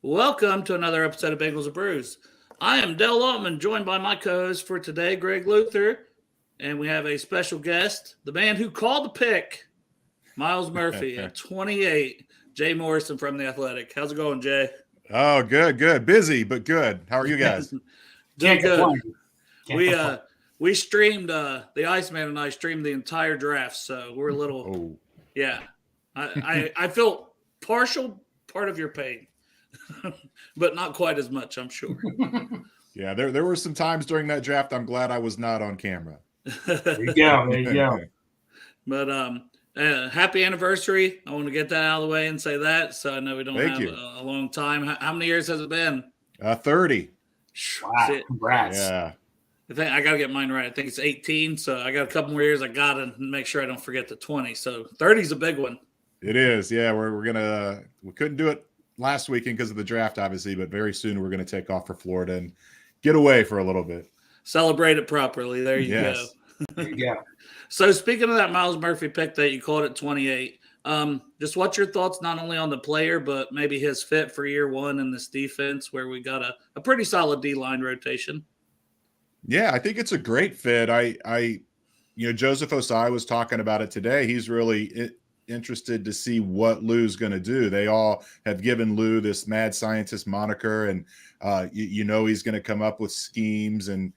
Welcome to another episode of Bengals and Brews. I am Dell Altman, joined by my co-host for today, Greg Luther, and we have a special guest, the man who called the pick, Myles Murphy at 28, Jay Morrison from The Athletic. How's it going, Jay? Oh, good. Busy, but good. How are you guys? Doing Can't good. complain. Can't We complain. we streamed the Iceman and I streamed the entire draft, so we're a little Oh, yeah. I feel partial part of your pain, but not quite as much, I'm sure. yeah. There were some times during that draft I'm glad I was not on camera. There you go. There you go. But happy anniversary! I want to get that out of the way and say that, so I know we don't Thank have you. a long time. How many years has it been? 30. Wow. See, Congrats. Yeah. I think I got to get mine right. I think it's 18, so I got a couple more years. I got to make sure I don't forget the 20. So 30 is a big one. It is. Yeah, we couldn't do it last weekend because of the draft, obviously, but very soon we're gonna take off for Florida and get away for a little bit. Celebrate it properly. There you go. Yes. There you go. So speaking of that Myles Murphy pick that you called at 28, just what's your thoughts not only on the player but maybe his fit for year one in this defense where we got a pretty solid D-line rotation? Yeah, I think it's a great fit. Joseph Osai was talking about it today. He's really interested to see what Lou's going to do. They all have given Lou this mad scientist moniker, and he's going to come up with schemes and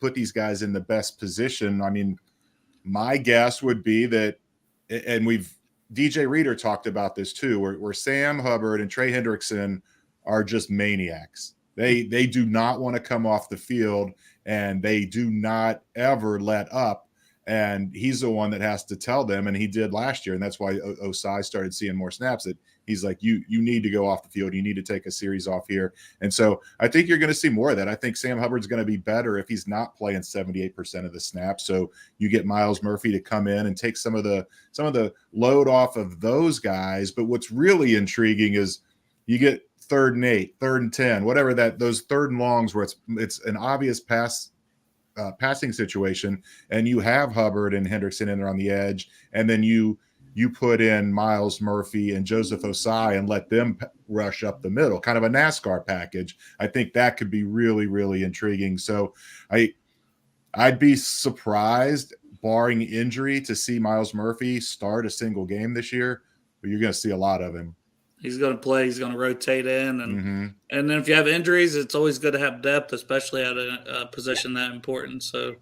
put these guys in the best position. I mean, my guess would be that, and DJ Reader talked about this too, where Sam Hubbard and Trey Hendrickson are just maniacs. They do not want to come off the field, and they do not ever let up. And he's the one that has to tell them, and he did last year. And that's why Osai started seeing more snaps, that he's like, you need to go off the field. You need to take a series off here. And so I think you're going to see more of that. I think Sam Hubbard's going to be better if he's not playing 78% of the snaps. So you get Myles Murphy to come in and take some of the load off of those guys. But what's really intriguing is you get 3rd and 8, 3rd and 10, whatever those 3rd and longs where it's an obvious passing situation, and you have Hubbard and Hendrickson in there on the edge, and then you put in Myles Murphy and Joseph Osai and let them rush up the middle, kind of a NASCAR package. I think that could be really, really intriguing. So I'd be surprised, barring injury, to see Myles Murphy start a single game this year, but you're going to see a lot of him. He's going to play. He's going to rotate in. And then if you have injuries, it's always good to have depth, especially at a position that important. So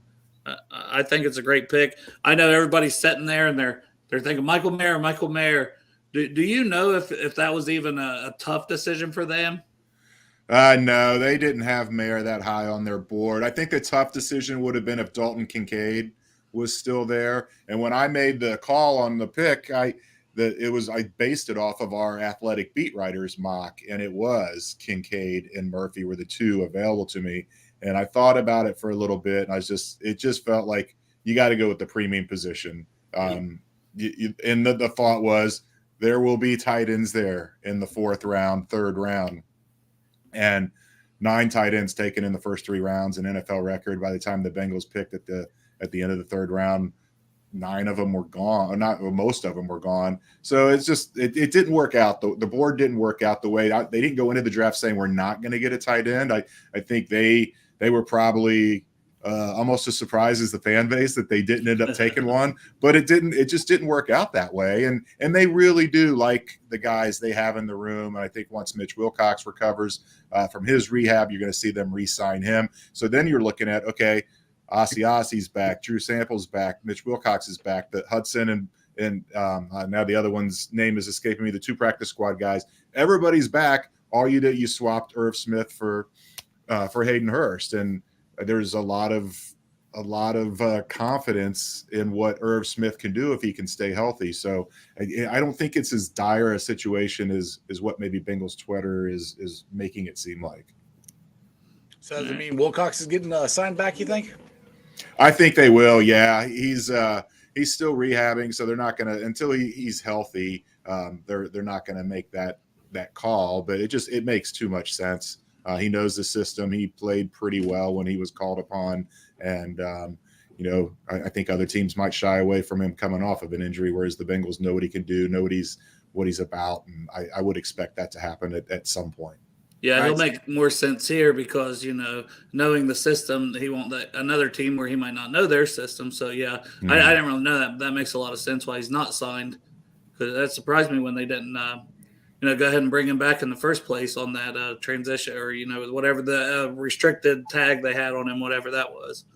I think it's a great pick. I know everybody's sitting there and they're thinking Michael Mayer. Do you know if that was even a tough decision for them? No, they didn't have Mayer that high on their board. I think the tough decision would have been if Dalton Kincaid was still there. And when I made the call on the pick, I based it off of our Athletic beat writers mock, and it was Kincaid and Murphy were the two available to me. And I thought about it for a little bit, and it just felt like you got to go with the premium position. And the thought was there will be tight ends there in the 4th round, 3rd round, and 9 tight ends taken in the first 3 rounds, an NFL record. By the time the Bengals picked at the end of the 3rd round, 9 of them were gone, most of them were gone. So it's just it didn't work out. The board didn't work out the way they didn't go into the draft saying we're not going to get a tight end. I think they were probably almost as surprised as the fan base that they didn't end up taking one, but it just didn't work out that way. And they really do like the guys they have in the room. And I think once Mitch Wilcox recovers from his rehab, you're going to see them re-sign him. So then you're looking at, okay, Asiasi's back, Drew Sample's back, Mitch Wilcox is back, the Hudson and now the other one's name is escaping me, the 2 practice squad guys. Everybody's back. All you swapped Irv Smith for Hayden Hurst, and there's a lot of confidence in what Irv Smith can do if he can stay healthy. So I don't think it's as dire a situation as what maybe Bengals Twitter is making it seem like. So does it mean Wilcox is getting signed back, you think? I think they will. Yeah, he's still rehabbing, so they're not going to until he's healthy. They're not going to make that call, but it makes too much sense. He knows the system. He played pretty well when he was called upon, and I think other teams might shy away from him coming off of an injury, whereas the Bengals know what he can do, know what he's what he's about, and I would expect that to happen at some point. Yeah, he'll make more sense here because, knowing the system, he won't let another team where he might not know their system. So, yeah, I didn't really know that. But that makes a lot of sense why he's not signed. Because that surprised me when they didn't, go ahead and bring him back in the first place on that transition or, whatever the restricted tag they had on him, whatever that was.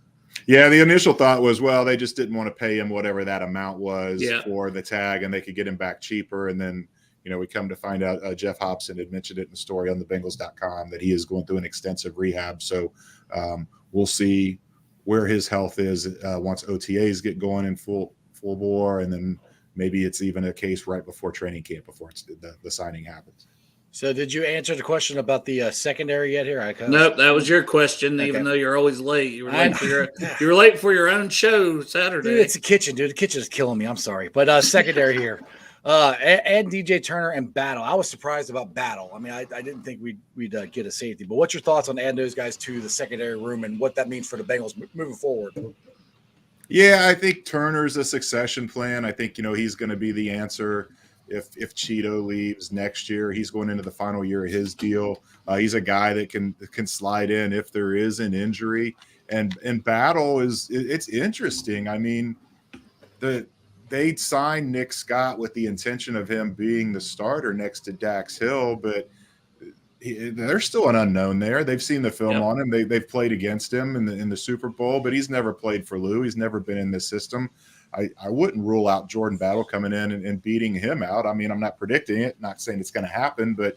Yeah, the initial thought was, well, they just didn't want to pay him whatever that amount was for the tag, and they could get him back cheaper. And then, we come to find out Jeff Hobson had mentioned it in the story on the Bengals.com that he is going through an extensive rehab. So we'll see where his health is once OTAs get going in full bore, and then maybe it's even a case right before training camp, before the signing happens. So did you answer the question about the secondary yet here? Nope, that was your question. Okay. Even though you're always late, you were late for your own show Saturday. Dude, it's the kitchen, dude. The kitchen is killing me. I'm sorry, but secondary here, and DJ Turner and Battle. I was surprised about Battle. I mean, I didn't think we'd get a safety. But what's your thoughts on adding those guys to the secondary room and what that means for the Bengals moving forward? Yeah, I think Turner's a succession plan. I think he's going to be the answer. If Cheeto leaves next year, he's going into the final year of his deal. He's a guy that can slide in if there is an injury. And Battle it's interesting. I mean, they'd signed Nick Scott with the intention of him being the starter next to Dax Hill, but there's still an unknown there. They've seen the film on him. They've played against him in the Super Bowl, but he's never played for Lou. He's never been in this system. I wouldn't rule out Jordan Battle coming in and beating him out. I mean, I'm not predicting it, not saying it's going to happen, but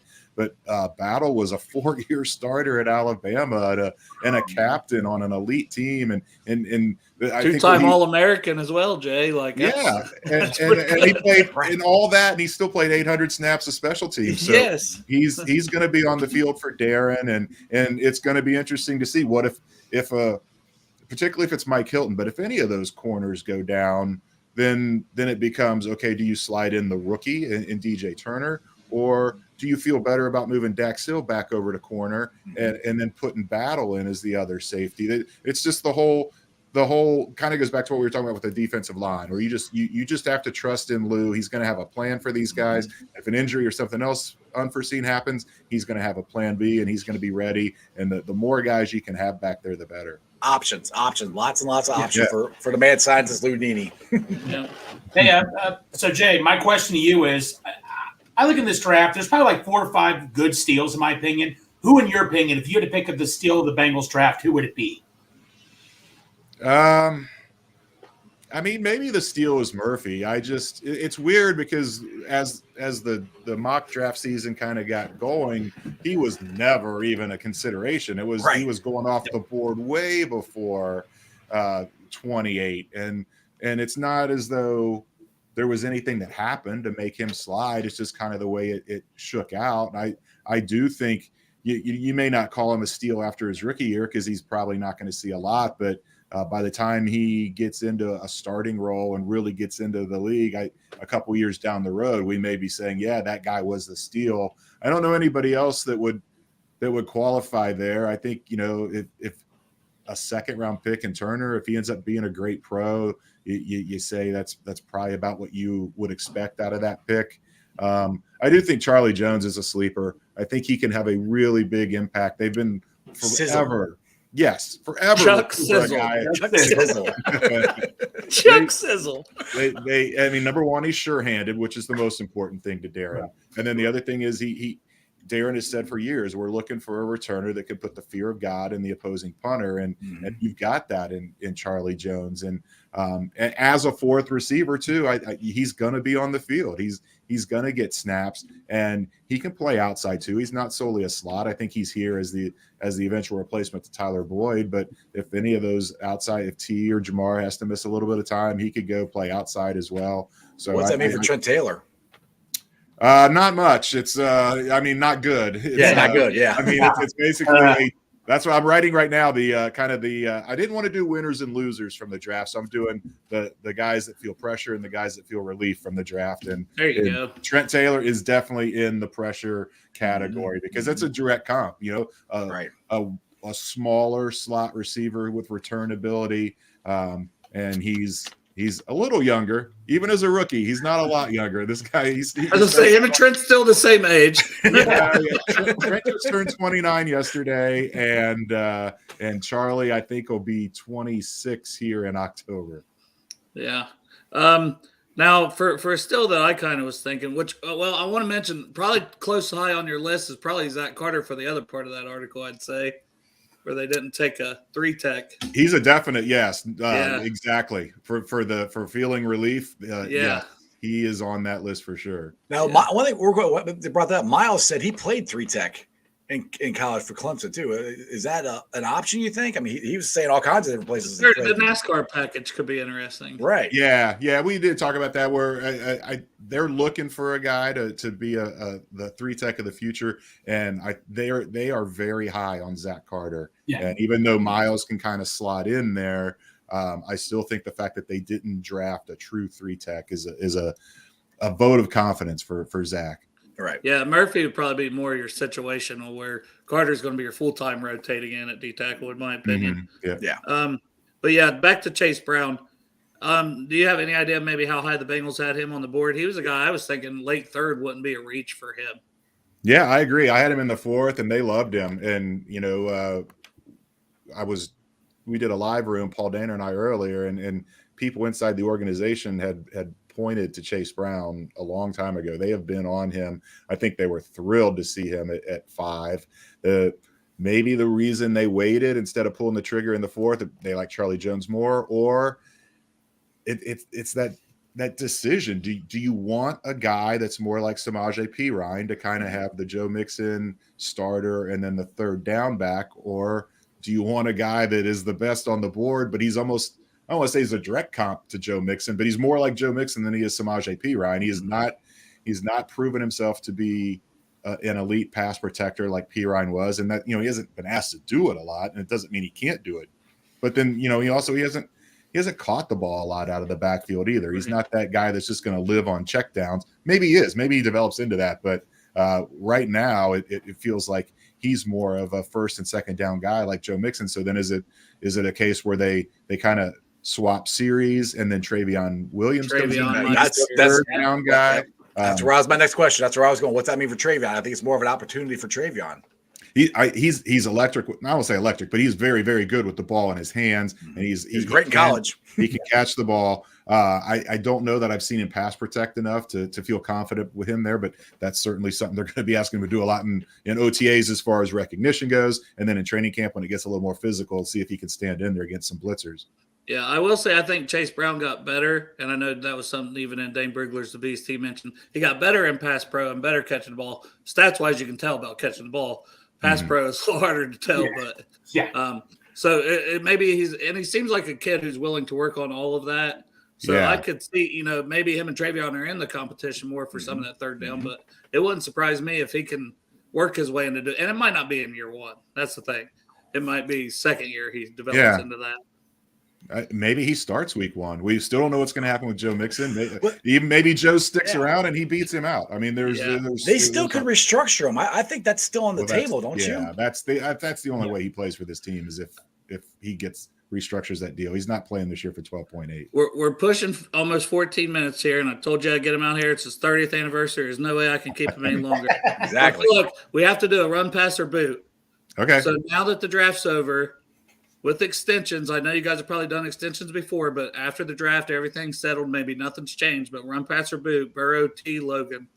Battle was a 4-year starter at Alabama and a captain on an elite team, and I think two-time All-American as well, Jay. And he played in all that, and he still played 800 snaps of special teams. So yes, he's going to be on the field for Darren, and it's going to be interesting to see what if particularly if it's Mike Hilton, but if any of those corners go down, then it becomes, okay, do you slide in the rookie in DJ Turner, or do you feel better about moving Dax Hill back over to corner and then putting Battle in as the other safety? It's just the whole kind of goes back to what we were talking about with the defensive line, where you just have to trust in Lou. He's going to have a plan for these guys. If an injury or something else unforeseen happens, he's going to have a plan B, and he's going to be ready. And the more guys you can have back there, the better. Options, lots and lots of options for the mad scientist Lou Nini. Hey, so Jay, my question to you is, I look in this draft, there's probably like 4 or 5 good steals in my opinion. Who, in your opinion, if you had to pick up the steal of the Bengals draft, who would it be? I mean, maybe the steal is Murphy. It's weird because as the mock draft season kind of got going, he was never even a consideration. He was going off the board way before 28, and it's not as though there was anything that happened to make him slide. It's just kind of the way it shook out. And I do think you may not call him a steal after his rookie year because he's probably not going to see a lot, but by the time he gets into a starting role and really gets into the league, a couple years down the road, we may be saying, yeah, that guy was the steal. I don't know anybody else that would qualify there. I think, if a second-round pick in Turner, if he ends up being a great pro, you say that's probably about what you would expect out of that pick. I do think Charlie Jones is a sleeper. I think he can have a really big impact. They've been forever. Yes, forever. Chuck Sizzle. Chuck Sizzle. I mean, number one, he's sure-handed, which is the most important thing to Darren. And then the other thing is Darren has said for years, we're looking for a returner that can put the fear of God in the opposing punter, and you've got that in Charlie Jones. And as a fourth receiver too, he's going to be on the field. He's going to get snaps, and he can play outside too. He's not solely a slot. I think he's here as the eventual replacement to Tyler Boyd. But if any of those outside, if T or Jamar has to miss a little bit of time, he could go play outside as well. So what's that mean for Trent Taylor? Not much. It's not good. It's, not good. Yeah. I mean, it's basically that's what I'm writing right now. I didn't want to do winners and losers from the draft, so I'm doing the guys that feel pressure and the guys that feel relief from the draft. And there you go. Trent Taylor is definitely in the pressure category because it's a direct comp. A smaller slot receiver with return ability, and he's He's a little younger, even as a rookie. He's not a lot younger. This guy, I was gonna say, him and Trent's still the same age. yeah. Trent just turned 29 yesterday, and Charlie, I think, will be 26 here in October. Yeah. Now for a still that I kind of was thinking, which I want to mention, probably close high on your list is probably Zach Carter for the other part of that article, I'd say, where they didn't take a 3-tech. He's a definite yes. Yeah. Exactly. For feeling relief. Yeah, he is on that list for sure. Now, one thing they brought that up, Myles said he played 3-tech in college for Clemson too. Is that an option, you think? I mean, he was saying all kinds of different places. The NASCAR package could be interesting. Right. Yeah, we did talk about that, where they're looking for a guy to be the 3-tech of the future, and they are very high on Zach Carter. Yeah. And even though Myles can kind of slot in there, I still think the fact that they didn't draft a true 3-tech is a vote of confidence for Zach. Right. Yeah, Murphy would probably be more your situational, where Carter's going to be your full-time rotating in at D-tackle, in my opinion. Mm-hmm. Yeah. But yeah, back to Chase Brown. Do you have any idea maybe how high the Bengals had him on the board? He was a guy I was thinking late third wouldn't be a reach for him. Yeah, I agree. I had him in the 4th, and they loved him. And we did a live room, Paul Dana and I, earlier, and people inside the organization had pointed to Chase Brown a long time ago. They have been on him. I think they were thrilled to see him at 5. Maybe the reason they waited instead of pulling the trigger in the 4th, they like Charlie Jones more, or it's that decision. Do you want a guy that's more like Samaje Perine to kind of have the Joe Mixon starter and then the third down back, or do you want a guy that is the best on the board, but he's almost, I don't want to say he's a direct comp to Joe Mixon, but he's more like Joe Mixon than he is Samaje Perine. He's not proven himself to be an elite pass protector like Perine was, and that he hasn't been asked to do it a lot, and it doesn't mean he can't do it. But then he hasn't caught the ball a lot out of the backfield either. He's not that guy that's just going to live on checkdowns. Maybe he is. Maybe he develops into that, but right now it feels like he's more of a first and second down guy like Joe Mixon. So then is it a case where they kind of swap series, and then Travion Williams comes in, that's third down guy? That's where I was. My next question. That's where I was going. What's that mean for Travion? I think it's more of an opportunity for Travion. He's electric. I won't say electric, but he's very, very good with the ball in his hands, and he's great in college. He can catch the ball. I don't know that I've seen him pass protect enough to feel confident with him there, but that's certainly something they're going to be asking him to do a lot in OTAs as far as recognition goes, and then in training camp when it gets a little more physical, see if he can stand in there against some blitzers. Yeah, I will say I think Chase Brown got better, and I know that was something even in Dane Brigler's The Beast he mentioned. He got better in pass pro and better catching the ball. Stats-wise, you can tell about catching the ball. Pass pro is a little harder to tell, but so it maybe he seems like a kid who's willing to work on all of that. So I could see, maybe him and Travion are in the competition more for some of that third down, but it wouldn't surprise me if he can work his way into it. And it might not be in year 1. That's the thing. It might be second year he develops into that. Maybe he starts week 1. We still don't know what's going to happen with Joe Mixon. Maybe Joe sticks around and he beats him out. I mean, they still could restructure him. I think that's still on the table, don't you? Yeah, that's the only way he plays for this team is if he restructures that deal. He's not playing this year for 12.8. We're pushing almost 14 minutes here, and I told you I'd get him out here. It's his 30th anniversary. There's no way I can keep him any longer. Exactly. Look, we have to do a run, pass, or boot. Okay. So now that the draft's over, with extensions, I know you guys have probably done extensions before, but after the draft, everything's settled. Maybe nothing's changed, but run, pass, or boot, Burrow, T, Logan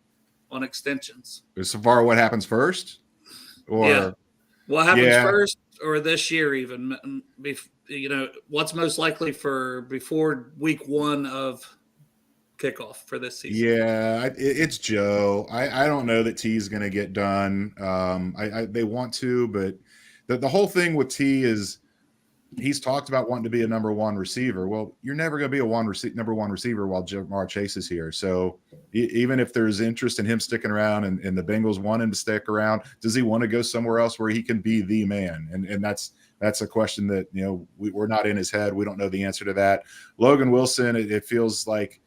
on extensions. So far, what happens first? Or what happens first, or this year even? What's most likely for before week 1 of kickoff for this season? Yeah, it's Joe. I don't know that T is going to get done. They want to, but the whole thing with T is he's talked about wanting to be a number 1 receiver. Well, you're never going to be a number 1 receiver while Jamar Chase is here. So even if there's interest in him sticking around and the Bengals want him to stick around, does he want to go somewhere else where he can be the man? And that's a question that, we're not in his head. We don't know the answer to that. Logan Wilson, it feels like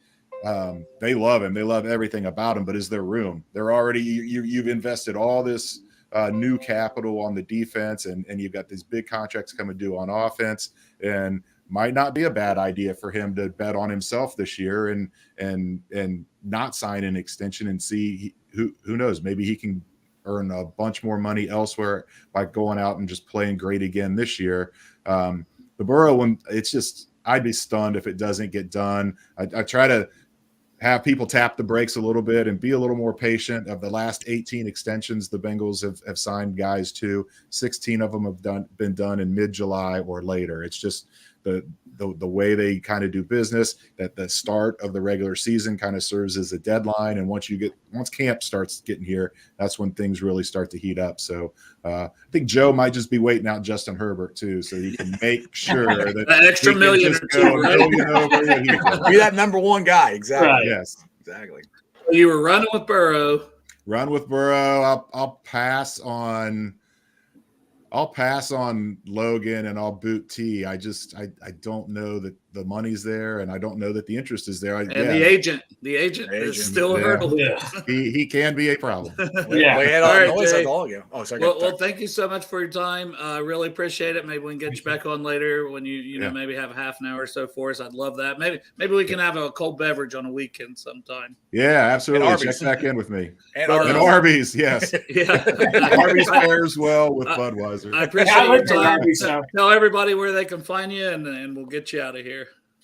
they love him. They love everything about him, but is there room? They're already, you've invested all this new capital on the defense, and you've got these big contracts coming due on offense, and might not be a bad idea for him to bet on himself this year and not sign an extension and see who knows, maybe he can earn a bunch more money elsewhere by going out and just playing great again this year. The Burrow one, it's just, I'd be stunned if it doesn't get done. I try to have people tap the brakes a little bit and be a little more patient. Of the last 18 extensions the Bengals have signed guys to, 16 of them have been done in mid-July or later. It's just the way they kind of do business, that the start of the regular season kind of serves as a deadline. And once camp starts getting here, that's when things really start to heat up. So I think Joe might just be waiting out Justin Herbert too, so he can make sure that that extra million or two, right? Be that number one guy. Exactly. Right. Yes. Exactly. You were running with Burrow. Run with Burrow. I'll pass on Logan and I'll boot T. I don't know that the money's there, and I don't know that the interest is there. The agent is still a hurdle. Yeah. He can be a problem. Yeah. Well, thank you so much for your time. I really appreciate it. Maybe we can get you back on later when you know maybe have half an hour or so for us. I'd love that. Maybe we can have a cold beverage on a weekend sometime. Yeah, absolutely. Check back in with me. And Arby's, yes. Yeah. Arby's pairs well with Budweiser. I appreciate your time. Tell everybody where they can find you, and we'll get you out of here.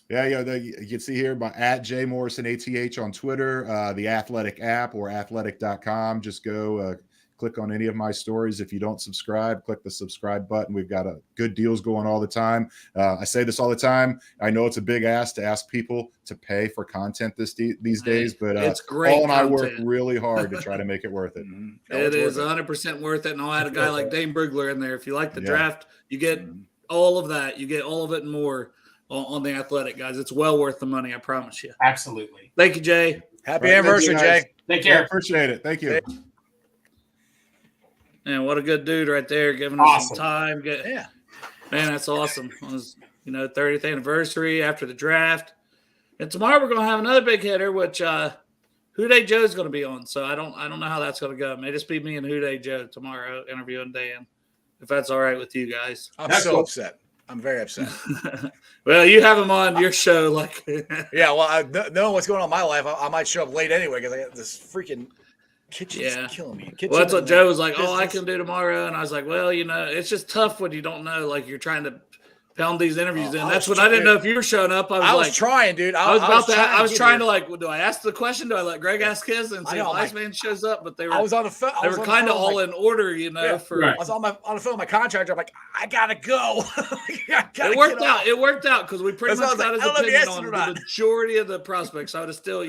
Yeah, you can see here at Jay Morrison ATH on Twitter, the Athletic app or athletic.com. Just go click on any of my stories. If you don't subscribe, click the subscribe button. We've got good deals going all the time. I say this all the time. I know it's a big ask to ask people to pay for content these days, but it's great. Paul and I work really hard to try to make it worth it. It is 100% worth it. And I'll add a guy like Dane Brugler in there. If you like the draft, you get all of that. You get all of it and more on the Athletic, guys. It's well worth the money, I promise you. Absolutely. Thank you, Jay. Happy anniversary, Jay. Take care. Yeah, appreciate it. Thank you. Man, what a good dude right there, giving us some time. Yeah. Man, that's awesome. It was, 30th anniversary after the draft. And tomorrow we're going to have another big hitter, which Houday Joe's going to be on. So I don't know how that's going to go. It may just be me and Houday Joe tomorrow interviewing Dan, if that's all right with you guys. I'm so upset. I'm very upset. Well, you have him on your show. Yeah, well, knowing what's going on in my life, I might show up late anyway because I got this freaking kitchen's killing me. Well, that's what Joe was like, I can do tomorrow. And I was like, well, it's just tough when you don't know. Like, you're trying to pound these interviews in. That's when I didn't know if you were showing up. I was trying, dude. I was trying to do I ask the question? Do I let Greg ask his and see if Iceman shows up? But they were. I was on the phone. They were kind of all in order, I was on the phone with my contractor. I'm like, I gotta go. It worked out. It worked out because we pretty much got his opinion on the majority of the prospects. I would have still,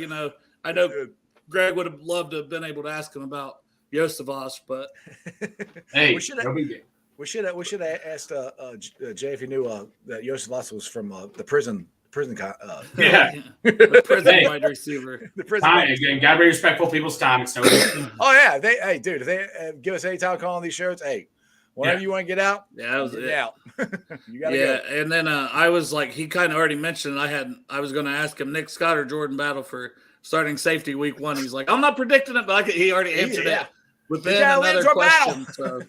I know Greg would have loved to have been able to ask him about Iosivas, but hey, we should have asked Jay if he knew that Iosivas was from the prison. The prison wide receiver. The prison time again. Gotta be respectful of people's time. It's no. Oh yeah, if they give us any time calling these shows, hey, whenever you want to get out, that was it. Out. You gotta go. And then I was like, he kind of already mentioned I was going to ask him Nick Scott or Jordan Battle for starting safety week 1. He's like, I'm not predicting it, but he already answered it within another question. So.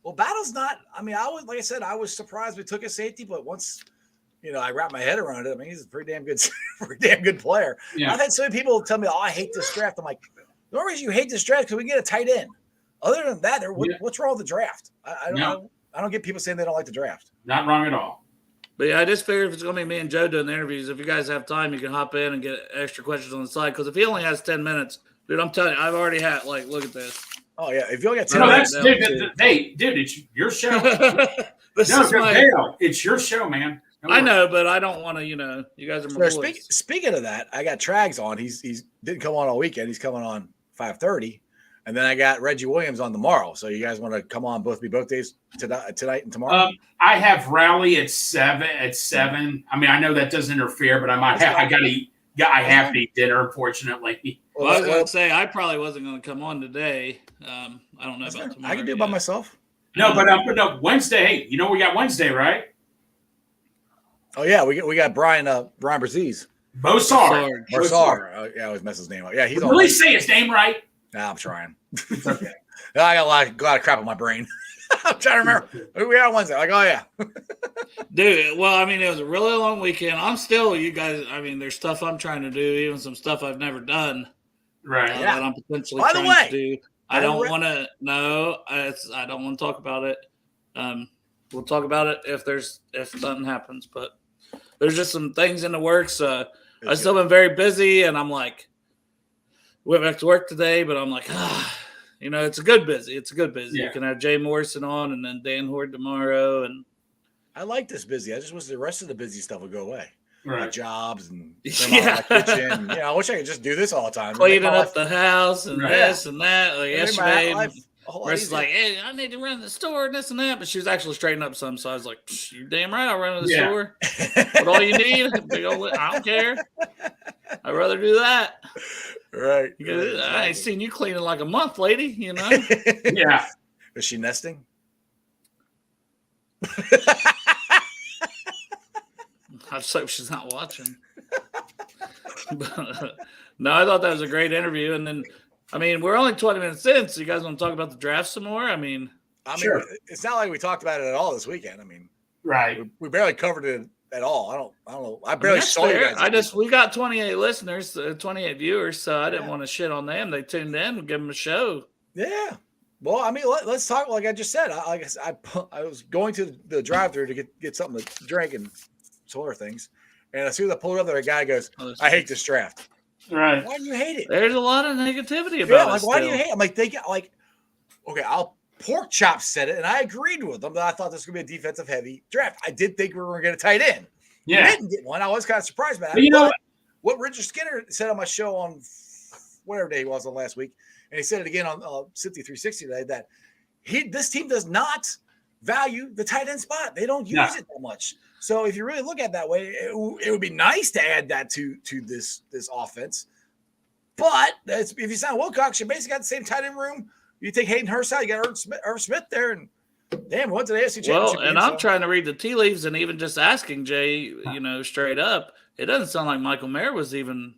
Well, Battle's not. I mean, I was surprised we took a safety, but once I wrapped my head around it. I mean, he's a pretty damn good player. Yeah. I've had so many people tell me, I hate this draft. I'm like, the only reason you hate this draft is because we can get a tight end. Other than that, what's wrong with the draft? I don't get people saying they don't like the draft. Not wrong at all. But yeah, I just figured if it's going to be me and Joe doing the interviews, if you guys have time, you can hop in and get extra questions on the side. Because if he only has 10 minutes, dude, I'm telling you, I've already had, look at this. Oh, yeah. If you only got 10 minutes. Dude, it's your show. It's your show, man. I know, but I don't want to, you guys are my boys. Speaking of that, I got Trags on. He's didn't come on all weekend. He's coming on 5:30. And then I got Reggie Williams on tomorrow. So you guys want to come on both days tonight and tomorrow? I have rally at 7. I mean, I know that doesn't interfere, but I have to eat dinner, unfortunately. Well, I was going to say, I probably wasn't going to come on today. I don't know about tomorrow. I can do it by myself. No, but Wednesday. Hey, we got Wednesday, right? Oh yeah, we got Brian Braziz. Bosar. I always mess his name up. Yeah, he's on. Really say his name right? Nah, I'm trying. It's okay. I got a lot of crap on my brain. I'm trying to remember who we had on Wednesday. Like, oh yeah, Dude, well, I mean, it was a really long weekend. I'm still, you guys, I mean, there's stuff I'm trying to do, even some stuff I've never done. Right. That I'm potentially By the trying way, to do. I don't want to, no, I don't want to talk about it. We'll talk about it if something happens, but there's just some things in the works. I've still been very busy, and I'm like, went back to work today, but I'm like, it's a good busy. It's a good busy. Yeah. You can have Jay Morrison on, and then Dan Horde tomorrow, and I like this busy. I just wish the rest of the busy stuff would go away. Right. My jobs and Yeah. my kitchen. I wish I could just do this all the time. cleaning up the house and Right. this and that. Like yesterday, Marissa's Marissa's like, hey, I need to run to the store and this and that. But she was actually straightening up some. So I was like, you damn right, I'll run to the store. What all you need? I don't care. I'd rather do that. right. I ain't seen you clean in like a month, lady, Yeah. Is she nesting? I just hope she's not watching. No, I thought that was a great interview. And then, I mean, we're only 20 minutes in, so you guys want to talk about the draft some more? I mean, Sure. It's not like we talked about it at all this weekend. I mean, Right. we barely covered it at all. I don't know. I barely that's saw you fair. guys. We got 28 listeners, 28 viewers, so I didn't want to shit on them. They tuned in, we'll give them a show. Yeah. Well, I mean, let's talk. Like I just said, I was going to the drive-thru to get something to drink and some other things, and as soon as I pulled up there, a guy goes, "I hate this draft." Right. Why do you hate it? There's a lot of negativity about Yeah, it. like why do still. you hate? I'm like, okay, Pork Chop said it, and I agreed with them that I thought this was gonna be a defensive heavy draft. I did think we were gonna get a tight end. Yeah. We didn't get one. I was kind of surprised by that. But you know what? What Richard Skinner said on my show on whatever day it was on last week, and he said it again on City 360 today, that this team does not value the tight end spot. They don't use it that much. So if you really look at it that way, it would be nice to add that to this offense. But if you sign Wilcox, you basically got the same tight end room. You take Hayden Hurst out, you got Irv Smith there, and damn, went to the AFC Championship. Well, and game, I'm trying to read the tea leaves, and even just asking Jay, straight up, it doesn't sound like Michael Mayer was even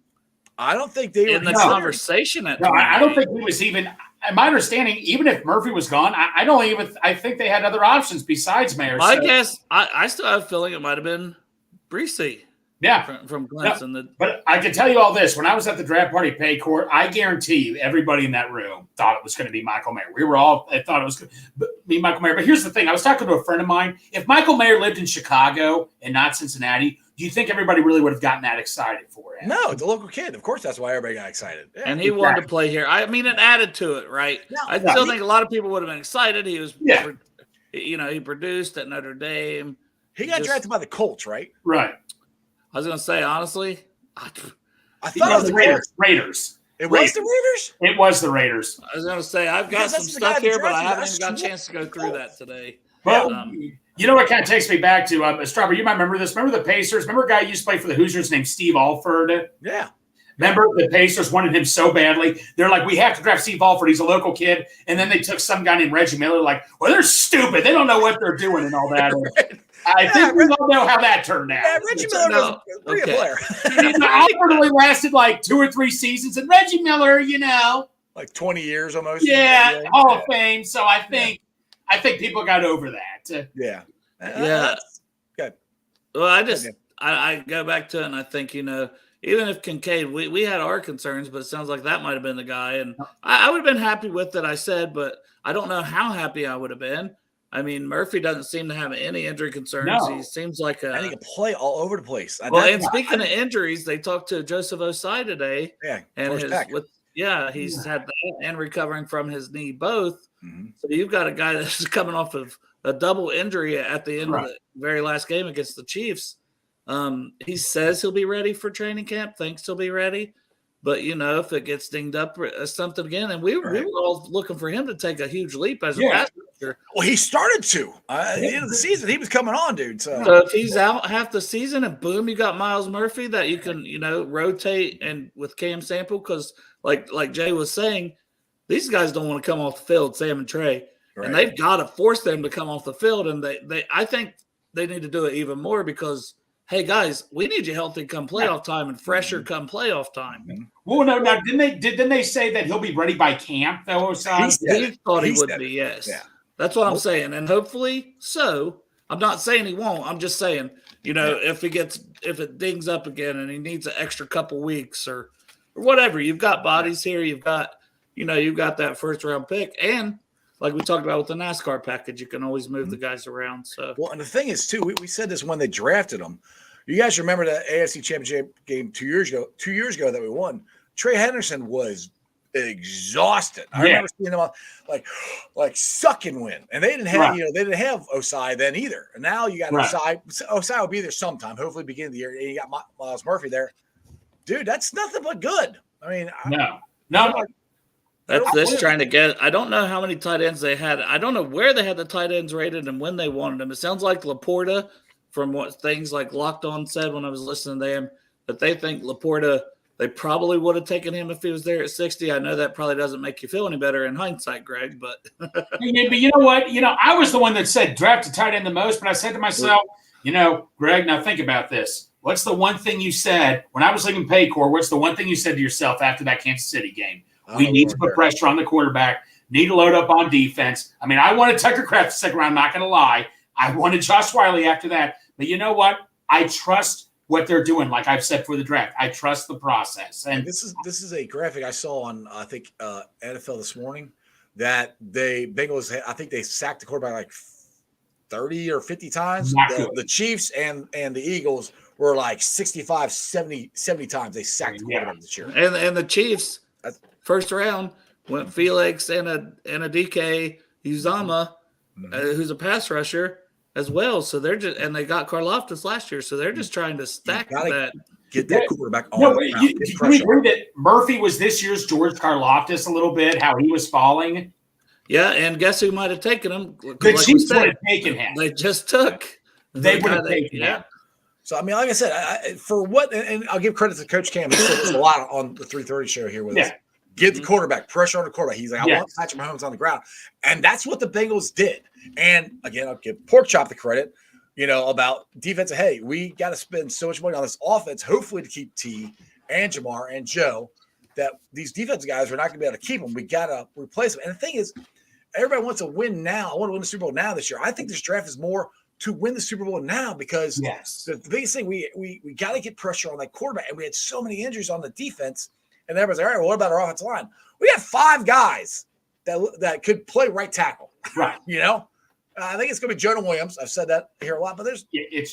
I don't think they in were the conversation at No, I don't 28. think he was even. My understanding, even if Murphy was gone, I think they had other options besides Mayer. My guess, I still have a feeling it might have been Breesy Yeah. from Clemson. But I can tell you all this. When I was at the draft party pay court, I guarantee you everybody in that room thought it was going to be Michael Mayer. I thought it was going to be Michael Mayer. But here's the thing. I was talking to a friend of mine. If Michael Mayer lived in Chicago and not Cincinnati, do you think everybody really would have gotten that excited for him? No, it's a local kid. Of course, that's why everybody got excited. Yeah. And he wanted to play here. I mean, it added to it, right? No, I still think a lot of people would have been excited. He was, Yeah. he produced at Notre Dame. He got drafted by the Colts, right? Right. I was going to say, honestly, I No, thought it was the the Raiders. Colts. Raiders. It was the Raiders? It was the Raiders. I was going to say, I've got Because some that's the guy stuff that here, but I drafted haven't us. even got a chance to go through that today. Well, Um, you know what kind of takes me back to Strawberry? You might remember this. Remember the Pacers? Remember a guy who used to play for the Hoosiers named Steve Alford? Yeah. Remember the Pacers wanted him so badly. They're like, we have to draft Steve Alford. He's a local kid. And then they took some guy named Reggie Miller. Like, well, they're stupid. They don't know what they're doing and all that. I think we all know how that turned out. Yeah, Reggie Miller was a pretty good player. Alford only lasted like 2 or 3 seasons. And Reggie Miller, Like 20 years almost. yeah, Hall of Fame. So I think people got over that. Yeah. Yeah. Good. Well, I go back to it, and I think, even if Kincaid, we had our concerns, but it sounds like that might have been the guy. And I would have been happy with it, I said, but I don't know how happy I would have been. I mean, Murphy doesn't seem to have any injury concerns. No. He seems like I think he can play all over the place. Well, and speaking of injuries, they talked to Joseph Osai today. Yeah. And he's had that and recovering from his knee both. Mm-hmm. So you've got a guy that's coming off of a double injury at the end of the very last game against the Chiefs. He says he'll be ready for training camp, thinks he'll be ready. But, if it gets dinged up or something again, and we were all looking for him to take a huge leap as a pass rusher. Well, he started to. At the end of the season, he was coming on, dude. So if he's out half the season and boom, you got Myles Murphy that you can, rotate and with Cam Sample, because like Jay was saying, these guys don't want to come off the field, Sam and Trey. Right. And they've got to force them to come off the field. And I think they need to do it even more because, hey, guys, we need you healthy come playoff time and fresher come playoff time. Well, no, didn't they say that he'll be ready by camp, though? He thought he would be, yes. Yeah. That's what I'm saying. And hopefully so. I'm not saying he won't. I'm just saying, if it dings up again and he needs an extra couple weeks or whatever, you've got bodies here. You've got that first round pick. And like we talked about with the NASCAR package, you can always move the guys around. So, well, and the thing is too, we said this when they drafted him. You guys remember the AFC Championship game 2 years ago that we won? Trey Henderson was exhausted. I remember seeing him like sucking wind, and they didn't have they didn't have Osai then either. And now you got Osai. Osai will be there sometime, hopefully beginning of the year. And you got Myles Murphy there, dude. That's nothing but good. I mean, no. That's this trying to get. I don't know how many tight ends they had. I don't know where they had the tight ends rated and when they wanted them. It sounds like Laporta, from what things like Locked On said when I was listening to them, that they think Laporta. They probably would have taken him if he was there at 60. I know that probably doesn't make you feel any better in hindsight, Greg, but but you know what? I was the one that said draft a tight end the most, but I said to myself, Greg, now think about this. What's the one thing you said when I was looking Paycor? What's the one thing you said to yourself after that Kansas City game? We need to put pressure on the quarterback, need to load up on defense. I mean, I wanted Tucker Kraft the second round, I'm not going to lie. I wanted Josh Wiley after that. But you know what? I trust what they're doing, like I've said for the draft. I trust the process. And this is a graphic I saw on NFL this morning that Bengals, I think they sacked the quarterback like 30 or 50 times. The Chiefs and the Eagles were like 65, 70 times they sacked the quarterback this year. And the Chiefs first round went Felix and a DK Uzama, who's a pass rusher as well. So they're just, and they got Karlaftis last year. So they're just trying to stack that. Get that quarterback on. No, you agree that Murphy was this year's George Karlaftis a little bit, how he was falling? Yeah, and guess who might have taken him? The Chiefs would have taken him. They just took. They would have taken him. So, I mean, like I said, for what, and I'll give credit to Coach Cam. He said this a lot on the 3:30 show here with us. Get the quarterback, pressure on the quarterback. He's like, I want Patrick Mahomes on the ground. And that's what the Bengals did. And again, I'll give Porkchop the credit, about defensive. Hey, we got to spend so much money on this offense, hopefully to keep T and Jamar and Joe, that these defensive guys, we're not going to be able to keep them. We got to replace them. And the thing is, everybody wants to win now. I want to win the Super Bowl now this year. I think this draft is more to win the Super Bowl now because the biggest thing, we got to get pressure on that quarterback. And we had so many injuries on the defense. And everybody's like, all right, well, what about our offensive line? We have 5 guys that could play right tackle. Right. I think it's going to be Jonah Williams. I've said that here a lot, but there's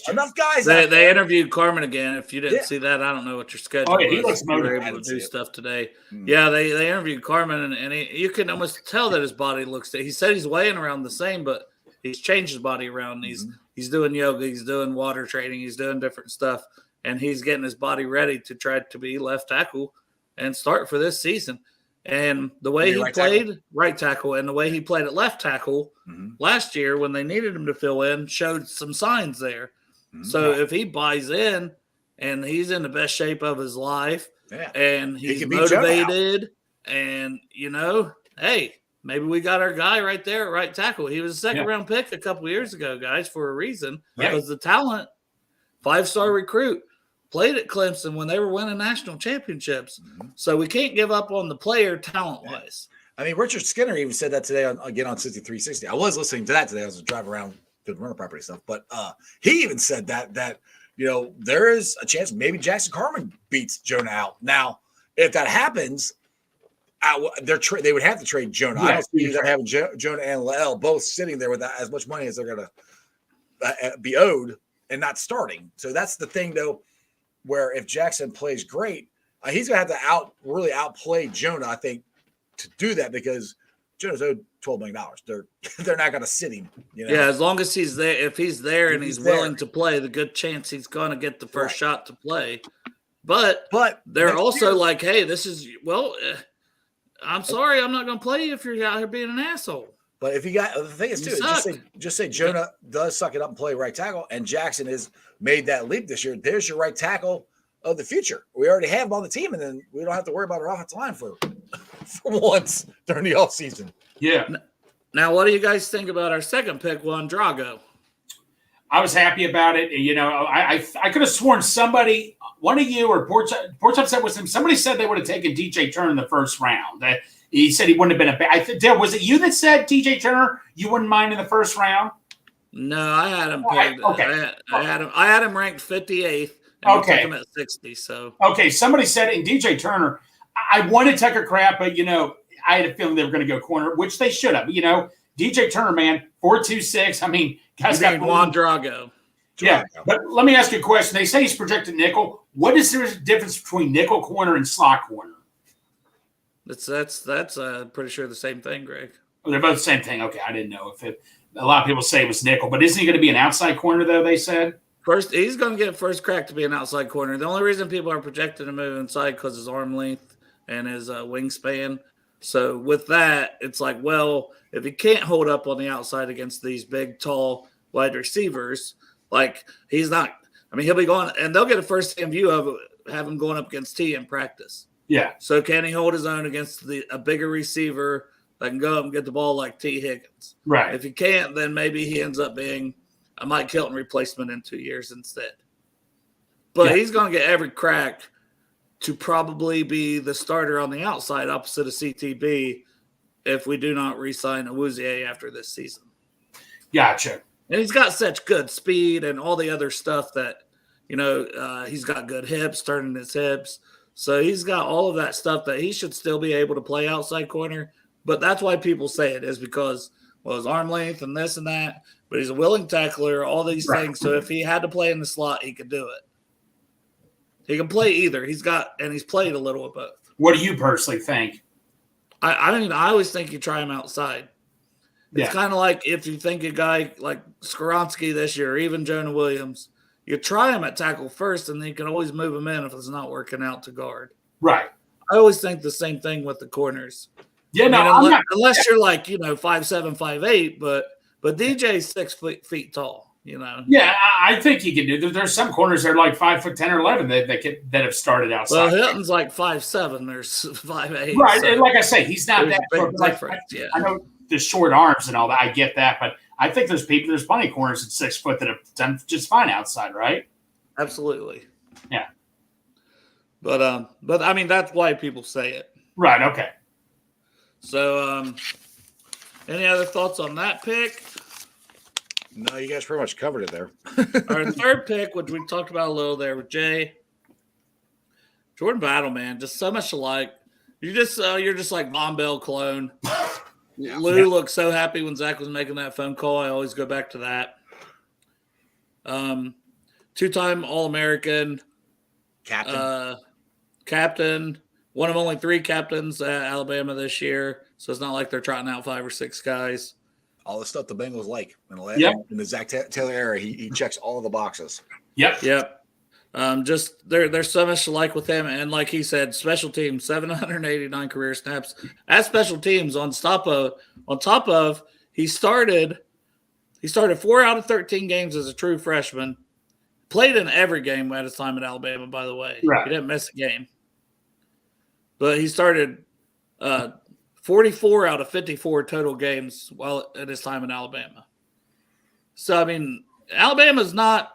enough guys. They interviewed Carmen again. If you didn't see that, I don't know what your schedule was. He looks we were able to do stuff today. Yeah, they interviewed Carmen, and you can almost tell that his body looks – he said he's weighing around the same, but he's changed his body around. He's doing yoga. He's doing water training. He's doing different stuff, and he's getting his body ready to try to be left tackle and start for this season. And the way he played right tackle and the way he played at left tackle last year when they needed him to fill in showed some signs there. So if he buys in and he's in the best shape of his life and he's motivated and, hey, maybe we got our guy right there at right tackle. He was a second-round pick a couple years ago, guys, for a reason because the talent, 5-star recruit, played at Clemson when they were winning national championships. So we can't give up on the player talent-wise. I mean, Richard Skinner even said that today on 6360. I was listening to that today. I was driving around good rental property stuff. But he even said that there is a chance maybe Jackson Carman beats Jonah out. Now, if that happens, they would have to trade Jonah. I don't see them having Jonah and Lael both sitting there with as much money as they're going to be owed and not starting. So that's the thing, though, where if Jackson plays great, he's going to have to really outplay Jonah, I think, to do that because Jonah's owed $12 million. They're not going to sit him. Yeah, as long as he's there. If he's there and he's willing to play, the good chance he's going to get the first shot to play. But they're also like, hey, this is I'm sorry, I'm not going to play you if you're out here being an asshole. But if you got the thing is too, just say Jonah does suck it up and play right tackle, and Jackson has made that leap this year. There's your right tackle of the future. We already have him on the team, and then we don't have to worry about our offensive line for once during the offseason. Yeah. Now, what do you guys think about our second pick, Juan Drago? I was happy about it. I could have sworn somebody, one of you or Porchop said with him, somebody said they would have taken DJ Turner in the first round. He said he wouldn't have been a bad. Dale, was it you that said DJ Turner you wouldn't mind in the first round? No, I had him Right, pegged. okay. I had him ranked 58th, and we took Okay. him at 60. So Okay, somebody said in DJ Turner, I wanted Tucker Kraft, but I had a feeling they were going to go corner, which they should have. DJ Turner, man, 4.26. I mean, guys you got named Juan Drago. Yeah, but let me ask you a question. They say he's projected nickel. What is the difference between nickel corner and slot corner? That's pretty sure the same thing, Greg. Oh, they're both the same thing. Okay, I didn't know if it. A lot of people say it was nickel, but isn't he going to be an outside corner though? They said first he's going to get first crack to be an outside corner. The only reason people are projected to move inside because his arm length and his wingspan. So with that, it's like, well, if he can't hold up on the outside against these big, tall wide receivers, like he's not. I mean, he'll be going, and they'll get a first-hand view of it, have him going up against T in practice. Yeah. So can he hold his own against a bigger receiver that can go up and get the ball like T. Higgins? Right. If he can't, then maybe he ends up being a Mike Hilton replacement in 2 years instead. But he's going to get every crack to probably be the starter on the outside opposite of CTB if we do not re-sign Awuzie after this season. Gotcha. And he's got such good speed and all the other stuff that, he's got good hips, turning his hips. So he's got all of that stuff that he should still be able to play outside corner. But that's why people say it is because, well, his arm length and this and that. But he's a willing tackler, all these things. So if he had to play in the slot, he could do it. He can play either. He's played a little of both. What do you personally think? I mean, I always think you try him outside. It's kind of like if you think a guy like Skoronski this year, or even Jonah Williams, you try him at tackle first, and then you can always move him in if it's not working out to guard. Right. I always think the same thing with the corners. Yeah, no, unless you're like 5'7", 5'8", but DJ's 6 feet tall. Yeah, I think he can do. There's some corners that are like 5'10" or 11 that have started outside. Well, Hilton's like 5'7", there's 5'8". Right, so and like I say, he's not that short. I know the short arms and all that. I get that, but I think there's plenty of corners at 6 foot that have done just fine outside, right? Absolutely. Yeah. But I mean that's why people say it. Right. Okay. So, any other thoughts on that pick? No, you guys pretty much covered it there. Our third pick, which we talked about a little there with Jay, Jordan Battle, man, just so much alike. You're just like Von Bell clone. Lou looked so happy when Zach was making that phone call. I always go back to that. 2-time All-American, captain, one of only 3 captains at Alabama this year. So it's not like they're trotting out 5 or 6 guys. All the stuff the Bengals like in the Zach Taylor era, he checks all of the boxes. Yep. Just there's so much to like with him, and like he said, special teams, 789 career snaps at special teams. On top of he started 4 out of 13 games as a true freshman. Played in every game at his time at Alabama, by the way. Right. He didn't miss a game. But he started 44 out of 54 total games while at his time in Alabama. So, I mean, Alabama's not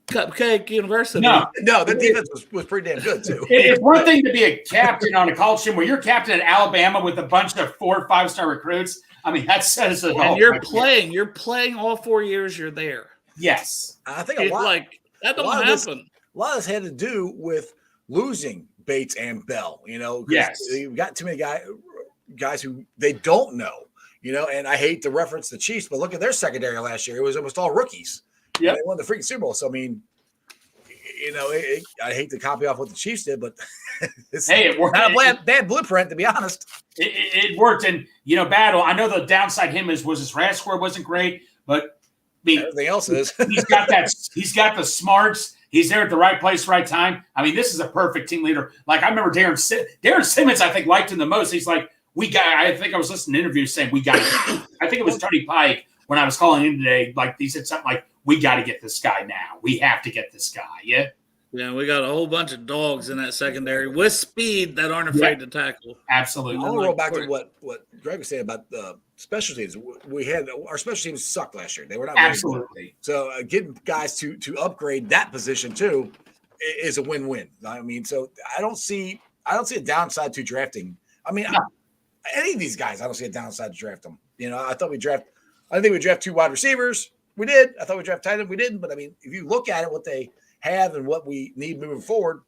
Cupcake University. No, the defense was pretty damn good, too. It's one thing to be a captain on a college team where you're captain at Alabama with a bunch of 4 or 5-star recruits. I mean, that says it all. And you're playing all 4 years you're there. Yes. I think that don't happen. A lot of this had to do with losing Bates and Bell, Yes. You've got too many guys who they don't know, and I hate to reference the Chiefs, but look at their secondary last year. It was almost all rookies. Yeah. They won the freaking Super Bowl. So, I mean, I hate to copy off what the Chiefs did, but it worked. Not a bad blueprint, to be honest. It worked. And, Battle, I know the downside was his RAS score wasn't great, but everything else is. he's got the smarts. He's there at the right place, right time. I mean, this is a perfect team leader. Like, I remember Darren Simmons, I think, liked him the most. He's like, I think I was listening to interviews saying, we got to – I think it was Tony Pike when I was calling in today. Like, he said something like, we got to get this guy now. We have to get this guy. Yeah? Yeah, we got a whole bunch of dogs in that secondary with speed that aren't afraid to tackle. Absolutely. I want to roll back to what Greg was saying about the special teams. Our special teams sucked last year. They were not absolutely. So getting guys to upgrade that position too is a win-win. I mean, so I don't see a downside to drafting. I mean, any of these guys, I don't see a downside to draft them. I think we draft 2 wide receivers. We did. I thought we draft tight end. We didn't. But I mean, if you look at it, what they have and what we need moving forward,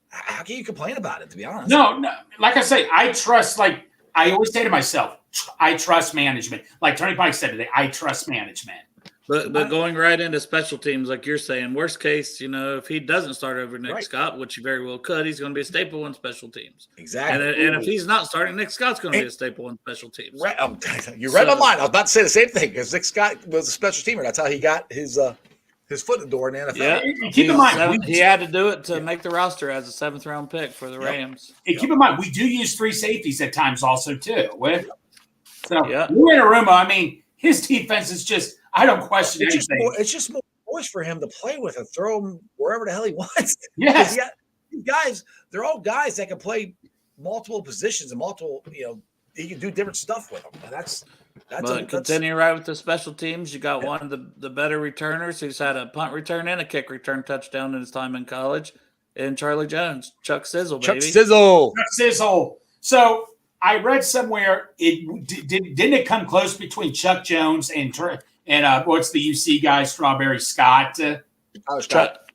how can you complain about it, to be honest? No. Like I say, I trust, like I always say to myself, I trust management. Like Tony Pike said today, I trust management. But going right into special teams, like you're saying, worst case, if he doesn't start over Nick Scott, which he very well could, he's going to be a staple in special teams. Exactly. And if he's not starting, Nick Scott's going to be a staple in special teams. Right, you read my mind. I was about to say the same thing because Nick Scott was a special teamer. That's how he got his foot in the door in the NFL. Yeah. Keep in mind, he had to do it to make the roster as a 7th-round pick for the Rams. Keep in mind, we do use 3 safeties at times also too. We're in a room. I mean, his defense is just. I don't question anything. It's just more voice for him to play with and throw him wherever the hell he wants. Yes. These guys, they're all guys that can play multiple positions and multiple, he can do different stuff with them. And that's continue right with the special teams. You got one of the better returners who's had a punt return and a kick return touchdown in his time in college, and Charlie Jones, Chuck Sizzle, baby. Chuck Sizzle. So I read somewhere didn't it come close between Chuck Jones and what's the UC guy, Strawberry Scott? Tyler Scott.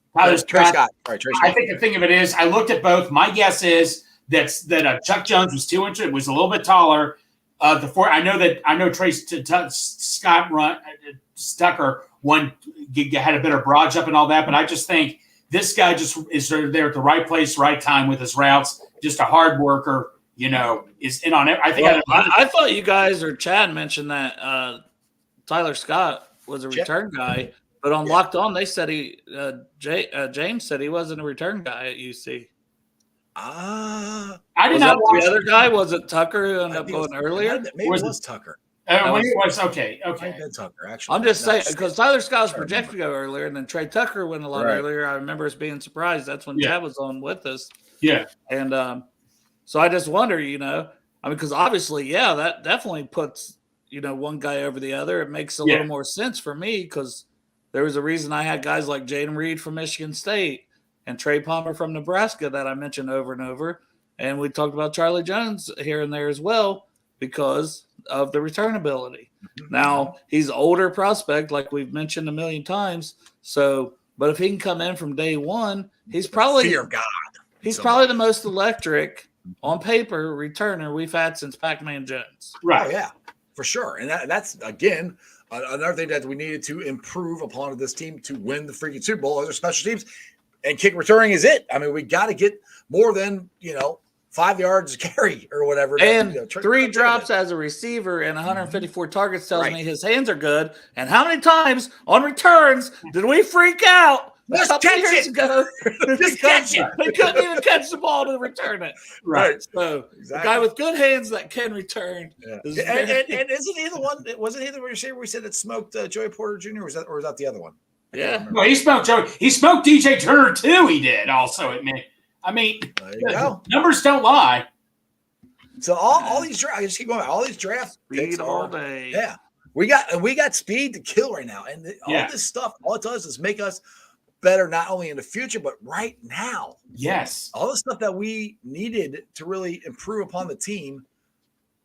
Trey Scott. Right, Trey Scott. I think the thing of it is, I looked at both. My guess is that Chuck Jones was 2 inches, was a little bit taller. I know Trey Scott Stucker had a better broad jump and all that, but I just think this guy just is there at the right place, right time with his routes. Just a hard worker, is in on it. I thought you guys or Chad mentioned that Tyler Scott was a return guy, but on Locked On they said James said he wasn't a return guy at UC. I did not watch the other guy. Was it Tucker who ended up going earlier? Maybe it was Tucker. It was okay. Tucker, actually. I'm just saying because Tyler Scott was projected to go earlier, and then Trey Tucker went a lot earlier. I remember us being surprised. That's when Chad was on with us. Yeah, and so I just wonder, because obviously, that definitely puts one guy over the other. It makes a little more sense for me because there was a reason I had guys like Jaden Reed from Michigan State and Trey Palmer from Nebraska that I mentioned over and over. And we talked about Charlie Jones here and there as well because of the return ability. Now, he's an older prospect, like we've mentioned a million times. But if he can come in from day one, he's probably fear of God. He's probably the most electric on paper returner we've had since Pac-Man Jones. Right. Oh, yeah, for sure. And that's, again, another thing that we needed to improve upon this team to win the freaking Super Bowl. Other special teams and kick returning is it. I mean, we got to get more than, 5 yards carry or whatever. And 3 drops as a receiver and 154 targets tells me his hands are good. And how many times on returns did we freak out? Just catch it. Just catch it. They couldn't even catch the ball to return it. Right. So a guy with good hands that can return. Yeah. And isn't he the one? Wasn't he the receiver we said that smoked Joey Porter Jr. Or was that the other one? Yeah. Well, he smoked Joey. He smoked DJ Turner too. He did also. I mean, numbers don't lie. So all these drafts, I just keep going. All these draft picks all day. Yeah. We got speed to kill right now, and all this stuff. All it does is make us better, not only in the future but right now. Yes, all the stuff that we needed to really improve upon the team,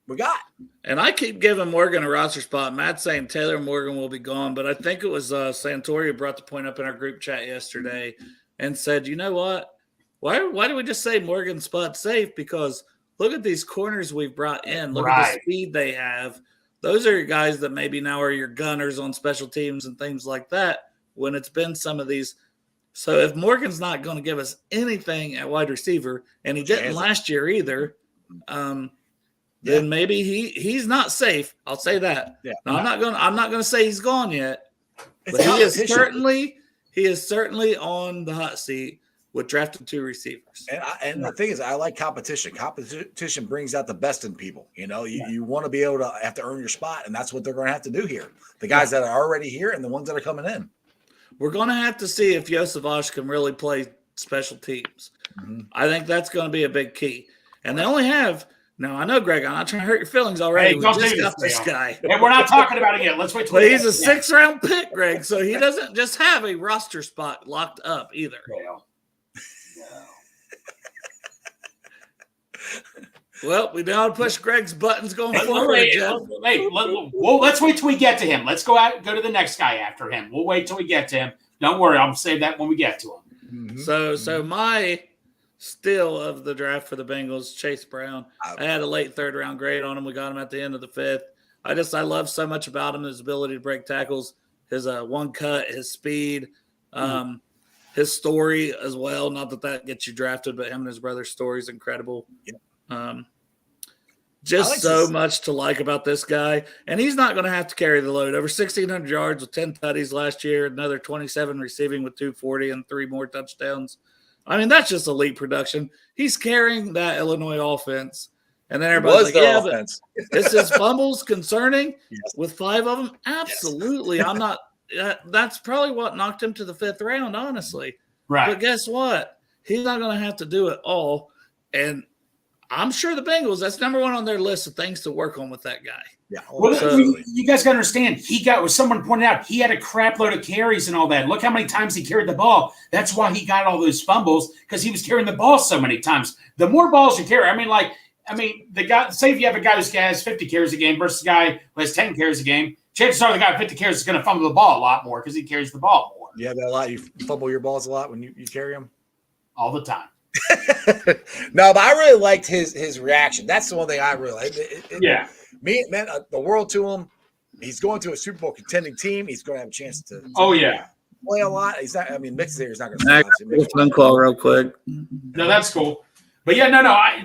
we got. And I keep giving Morgan a roster spot. Matt's saying Taylor Morgan will be gone, but I think it was Santori who brought the point up in our group chat yesterday and said, you know what? Why do we just say Morgan's spot safe? Because look at these corners we've brought in. Look at the speed they have. Those are your guys that maybe now are your gunners on special teams and things like that when it's been some of these. So if Morgan's not going to give us anything at wide receiver, and he didn't last year either, then maybe he's not safe. I'll say that. Yeah. Now, I'm not going to say he's gone yet, but he is certainly on the hot seat with drafting 2 receivers. And the thing is, I like competition. Competition brings out the best in people. You want to be able to have to earn your spot, and that's what they're going to have to do here. The guys that are already here and the ones that are coming in. We're going to have to see if Iosivas can really play special teams. Mm-hmm. I think that's going to be a big key. And they only have – now, I know, Greg, I'm not trying to hurt your feelings already. Hey, we just got this guy. And we're not talking about it yet. Let's wait till But he's a 6th-round pick, Greg, so he doesn't just have a roster spot locked up either. Well, we know how to push Greg's buttons going forward, Jeff. Let's wait till we get to him. Let's go to the next guy after him. We'll wait till we get to him. Don't worry, I'll save that when we get to him. So my steal of the draft for the Bengals, Chase Brown. I had a late third round grade on him. We got him at the end of the fifth. I love so much about him, his ability to break tackles, his one cut, his speed, his story as well. Not that gets you drafted, but him and his brother's story is incredible. Just so much to like about this guy. And he's not going to have to carry the load. Over 1,600 yards with 10 tutties last year, another 27 receiving with 240 and 3 more touchdowns. I mean, that's just elite production. He's carrying that Illinois offense. And then everybody's like, but is his fumbles concerning with 5 of them? Absolutely. Yes. I'm not – that's probably what knocked him to the 5th round, honestly. Right. But guess what? He's not going to have to do it all. And I'm sure the Bengals, that's number 1 on their list of things to work on with that guy. Yeah. Well, you guys got to understand, someone pointed out, he had a crap load of carries and all that. Look how many times he carried the ball. That's why he got all those fumbles, because he was carrying the ball so many times. The more balls you carry, the guy, say if you have a guy who has 50 carries a game versus a guy who has 10 carries a game, chances are the guy with 50 carries is going to fumble the ball a lot more because he carries the ball more. Yeah, that a lot. You fumble your balls a lot when you carry them? All the time. No, but I really liked his reaction. That's the one thing I really liked. Me, man, the world to him. He's going to a Super Bowl contending team. He's going to have a chance to play a lot. He's not. I mean, Mix there is not going to. Phone call real quick. No, that's cool. But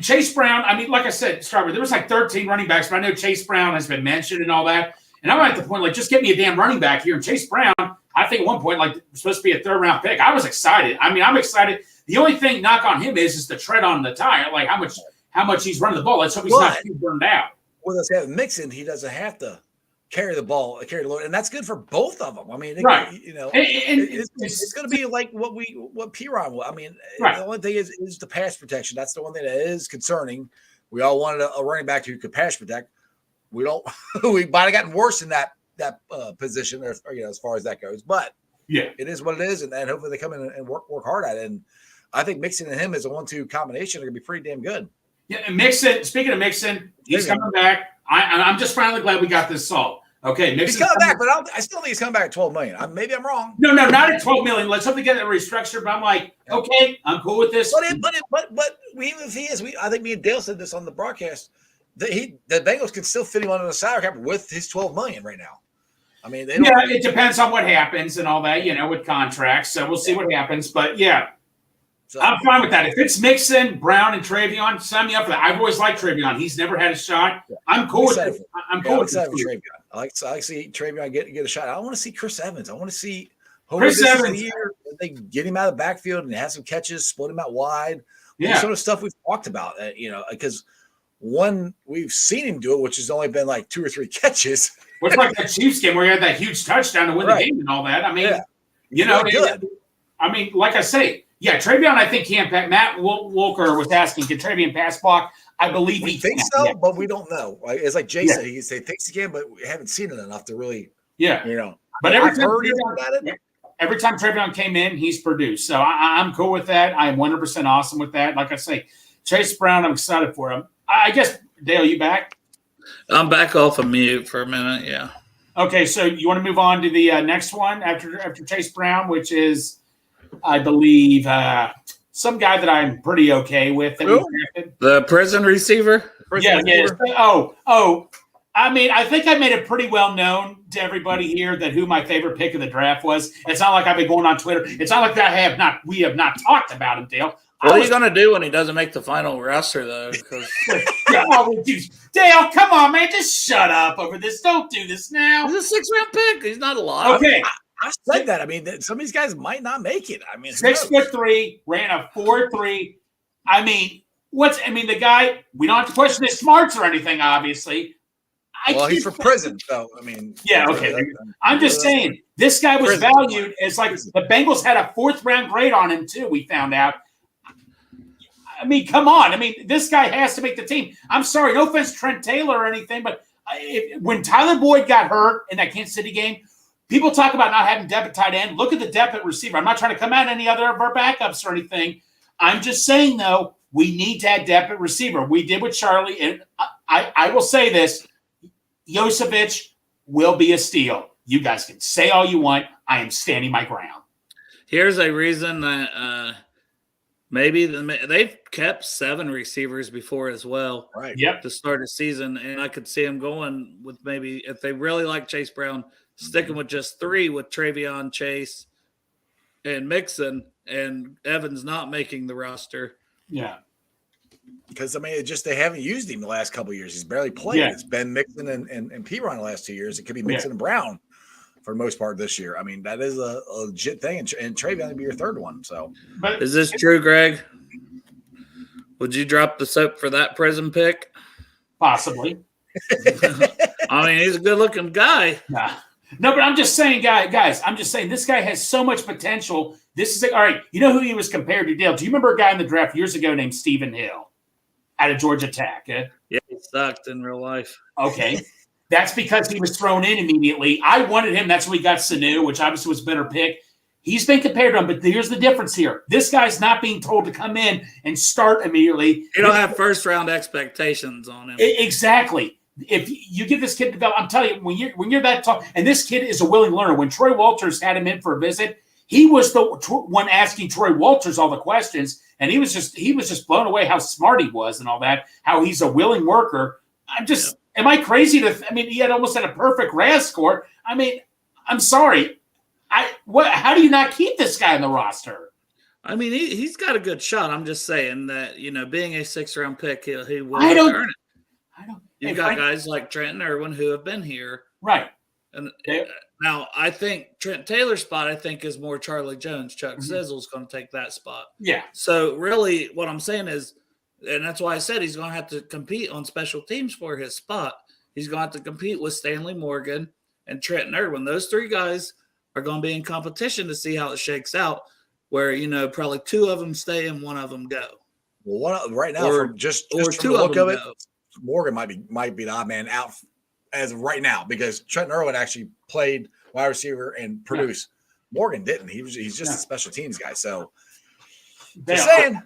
Chase Brown. I mean, like I said, Strawberry, there was like 13 running backs, but I know Chase Brown has been mentioned and all that. And I'm at the point, like, just get me a damn running back here. And Chase Brown, I think at one point, like, supposed to be a 3rd round pick. I was excited. I mean, I'm excited. The only thing knock on him is the tread on the tire, like how much he's running the ball. Let's hope he's not too burned out. With us having Mixon, he doesn't have to carry the ball, carry the load, and that's good for both of them. I mean, it's going to be like what Piron will. I mean, the only thing is the pass protection. That's the one thing that is concerning. We all wanted a running back who could pass protect. We don't. We might have gotten worse in that position, or as far as that goes. But it is what it is, and hopefully they come in and work hard at it. And I think Mixon and him as a 1-2 combination are going to be pretty damn good. Yeah, and Mixon. Speaking of Mixon, he's coming back. I'm just finally glad we got this solved. Okay, Mixon's coming back, but I still think he's coming back at $12 million. Maybe I'm wrong. No, not at $12 million. Let's hope they get it restructured. But I'm like, okay, I'm cool with this. But even if he is, I think me and Dale said this on the broadcast. The Bengals can still fit him under the salary cap with his $12 million right now. I mean, it depends on what happens and all that, with contracts. So we'll see what happens. But so, I'm fine with that. If it's Mixon, Brown, and Travion, sign me up for that. I've always liked Travion. He's never had a shot. I'm cool with it. I'm cool with Travion. I like to see Travion get a shot. I want to see Chris Evans. I want to see Chris Evans. They get him out of the backfield and have some catches, split him out wide. Sort of stuff we've talked about, because one, we've seen him do it, which has only been like 2 or 3 catches. What's like that Chiefs game where he had that huge touchdown to win the game and all that. I mean, like I say, Travion, I think can. Matt Wolker was asking, can Travion pass block? I believe he thinks so, but we don't know. It's like Jay said, he thinks he can, but we haven't seen it enough to really, But every time Travion came in, he's produced. So I'm cool with that. I'm 100% awesome with that. Like I say, Chase Brown, I'm excited for him. I guess, Dale, you back? I'm back off of mute for a minute, yeah. Okay, so you want to move on to the next one after Chase Brown, which is, I believe, some guy that I'm pretty okay with. The prison receiver? Oh, I mean, I think I made it pretty well known to everybody here that who my favorite pick of the draft was. It's not like I've been going on Twitter. It's not like we have not talked about him, Dale. What are you going to do when he doesn't make the final roster, though? Dale, come on, man. Just shut up over this. Don't do this now. He's a 6th-round pick. He's not a lot. Okay. I said that. I mean, some of these guys might not make it. I mean, 6'3", ran a 4.3. I mean, the guy, we don't have to question his smarts or anything, obviously. He's from prison, so, I mean. Yeah, okay. I'm just saying, this guy was valued as like the Bengals had a 4th-round grade on him, too, we found out. I mean, come on. I mean, this guy has to make the team. I'm sorry, no offense Trent Taylor or anything, but when Tyler Boyd got hurt in that Kansas City game, people talk about not having depth at tight end. Look at the depth at receiver. I'm not trying to come at any other of our backups or anything. I'm just saying, though, We need to add depth at receiver. We did with Charlie, and I will say this: Iosivas will be a steal. You guys can say all you want. I am standing my ground. Here's a reason that maybe they've kept 7 receivers before as well. Right. Yep. To start a season, and I could see them going with maybe if they really like Chase Brown, sticking with just 3 with Travion, Chase, and Mixon, and Evans not making the roster. Yeah. Because they haven't used him the last couple of years. He's barely played. Yeah. It's been Mixon and P-Ron the last 2 years. It could be Mixon and Brown for the most part this year. I mean, that is a legit thing, and Travion would be your third one. So, is this true, Greg? Would you drop the soap for that prison pick? Possibly. I mean, he's a good-looking guy. Nah. No, but I'm just saying, guys, I'm just saying this guy has so much potential. This is all right. You know who he was compared to, Dale? Do you remember a guy in the draft years ago named Stephen Hill out of Georgia Tech? Yeah, he sucked in real life. Okay. That's because he was thrown in immediately. I wanted him. That's when we got Sanu, which obviously was a better pick. He's been compared to him, but here's the difference here. This guy's not being told to come in and start immediately. You don't have first-round expectations on him. Exactly. If you give this kid develop, I'm telling you, when you're that tall, and this kid is a willing learner. When Troy Walters had him in for a visit, he was the one asking Troy Walters all the questions, and he was just blown away how smart he was and all that. How he's a willing worker. Am I crazy he had almost had a perfect RAS score. I mean, I'm sorry. How do you not keep this guy on the roster? I mean, he's got a good shot. I'm just saying that, being a 6th-round pick, he will earn it. You've got guys like Trenton Irwin who have been here. Right. And now I think Trent Taylor's spot, is more Charlie Jones. Chuck Sizzle's going to take that spot. Yeah. So really what I'm saying is, and that's why I said he's going to have to compete on special teams for his spot. He's going to have to compete with Stanley Morgan and Trenton Irwin. Those 3 guys are going to be in competition to see how it shakes out, where, probably 2 of them stay and 1 of them go. Well, right now, or 2 of them go. Morgan might be the odd man out as of right now because Trenton Irwin actually played wide receiver and produced. Yeah. Morgan didn't. He's just a special teams guy. So just saying.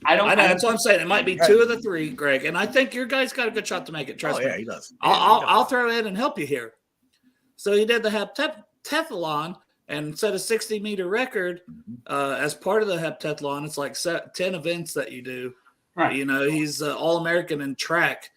I know. That's what I'm saying. It might be 2 of the 3, Greg. And I think your guy's got a good shot to make it. Trust me. Yeah, he does. I'll throw in and help you here. So he did the heptathlon and set a 60-meter record as part of the heptathlon. It's like 10 events that you do. Right. He's All-American in track.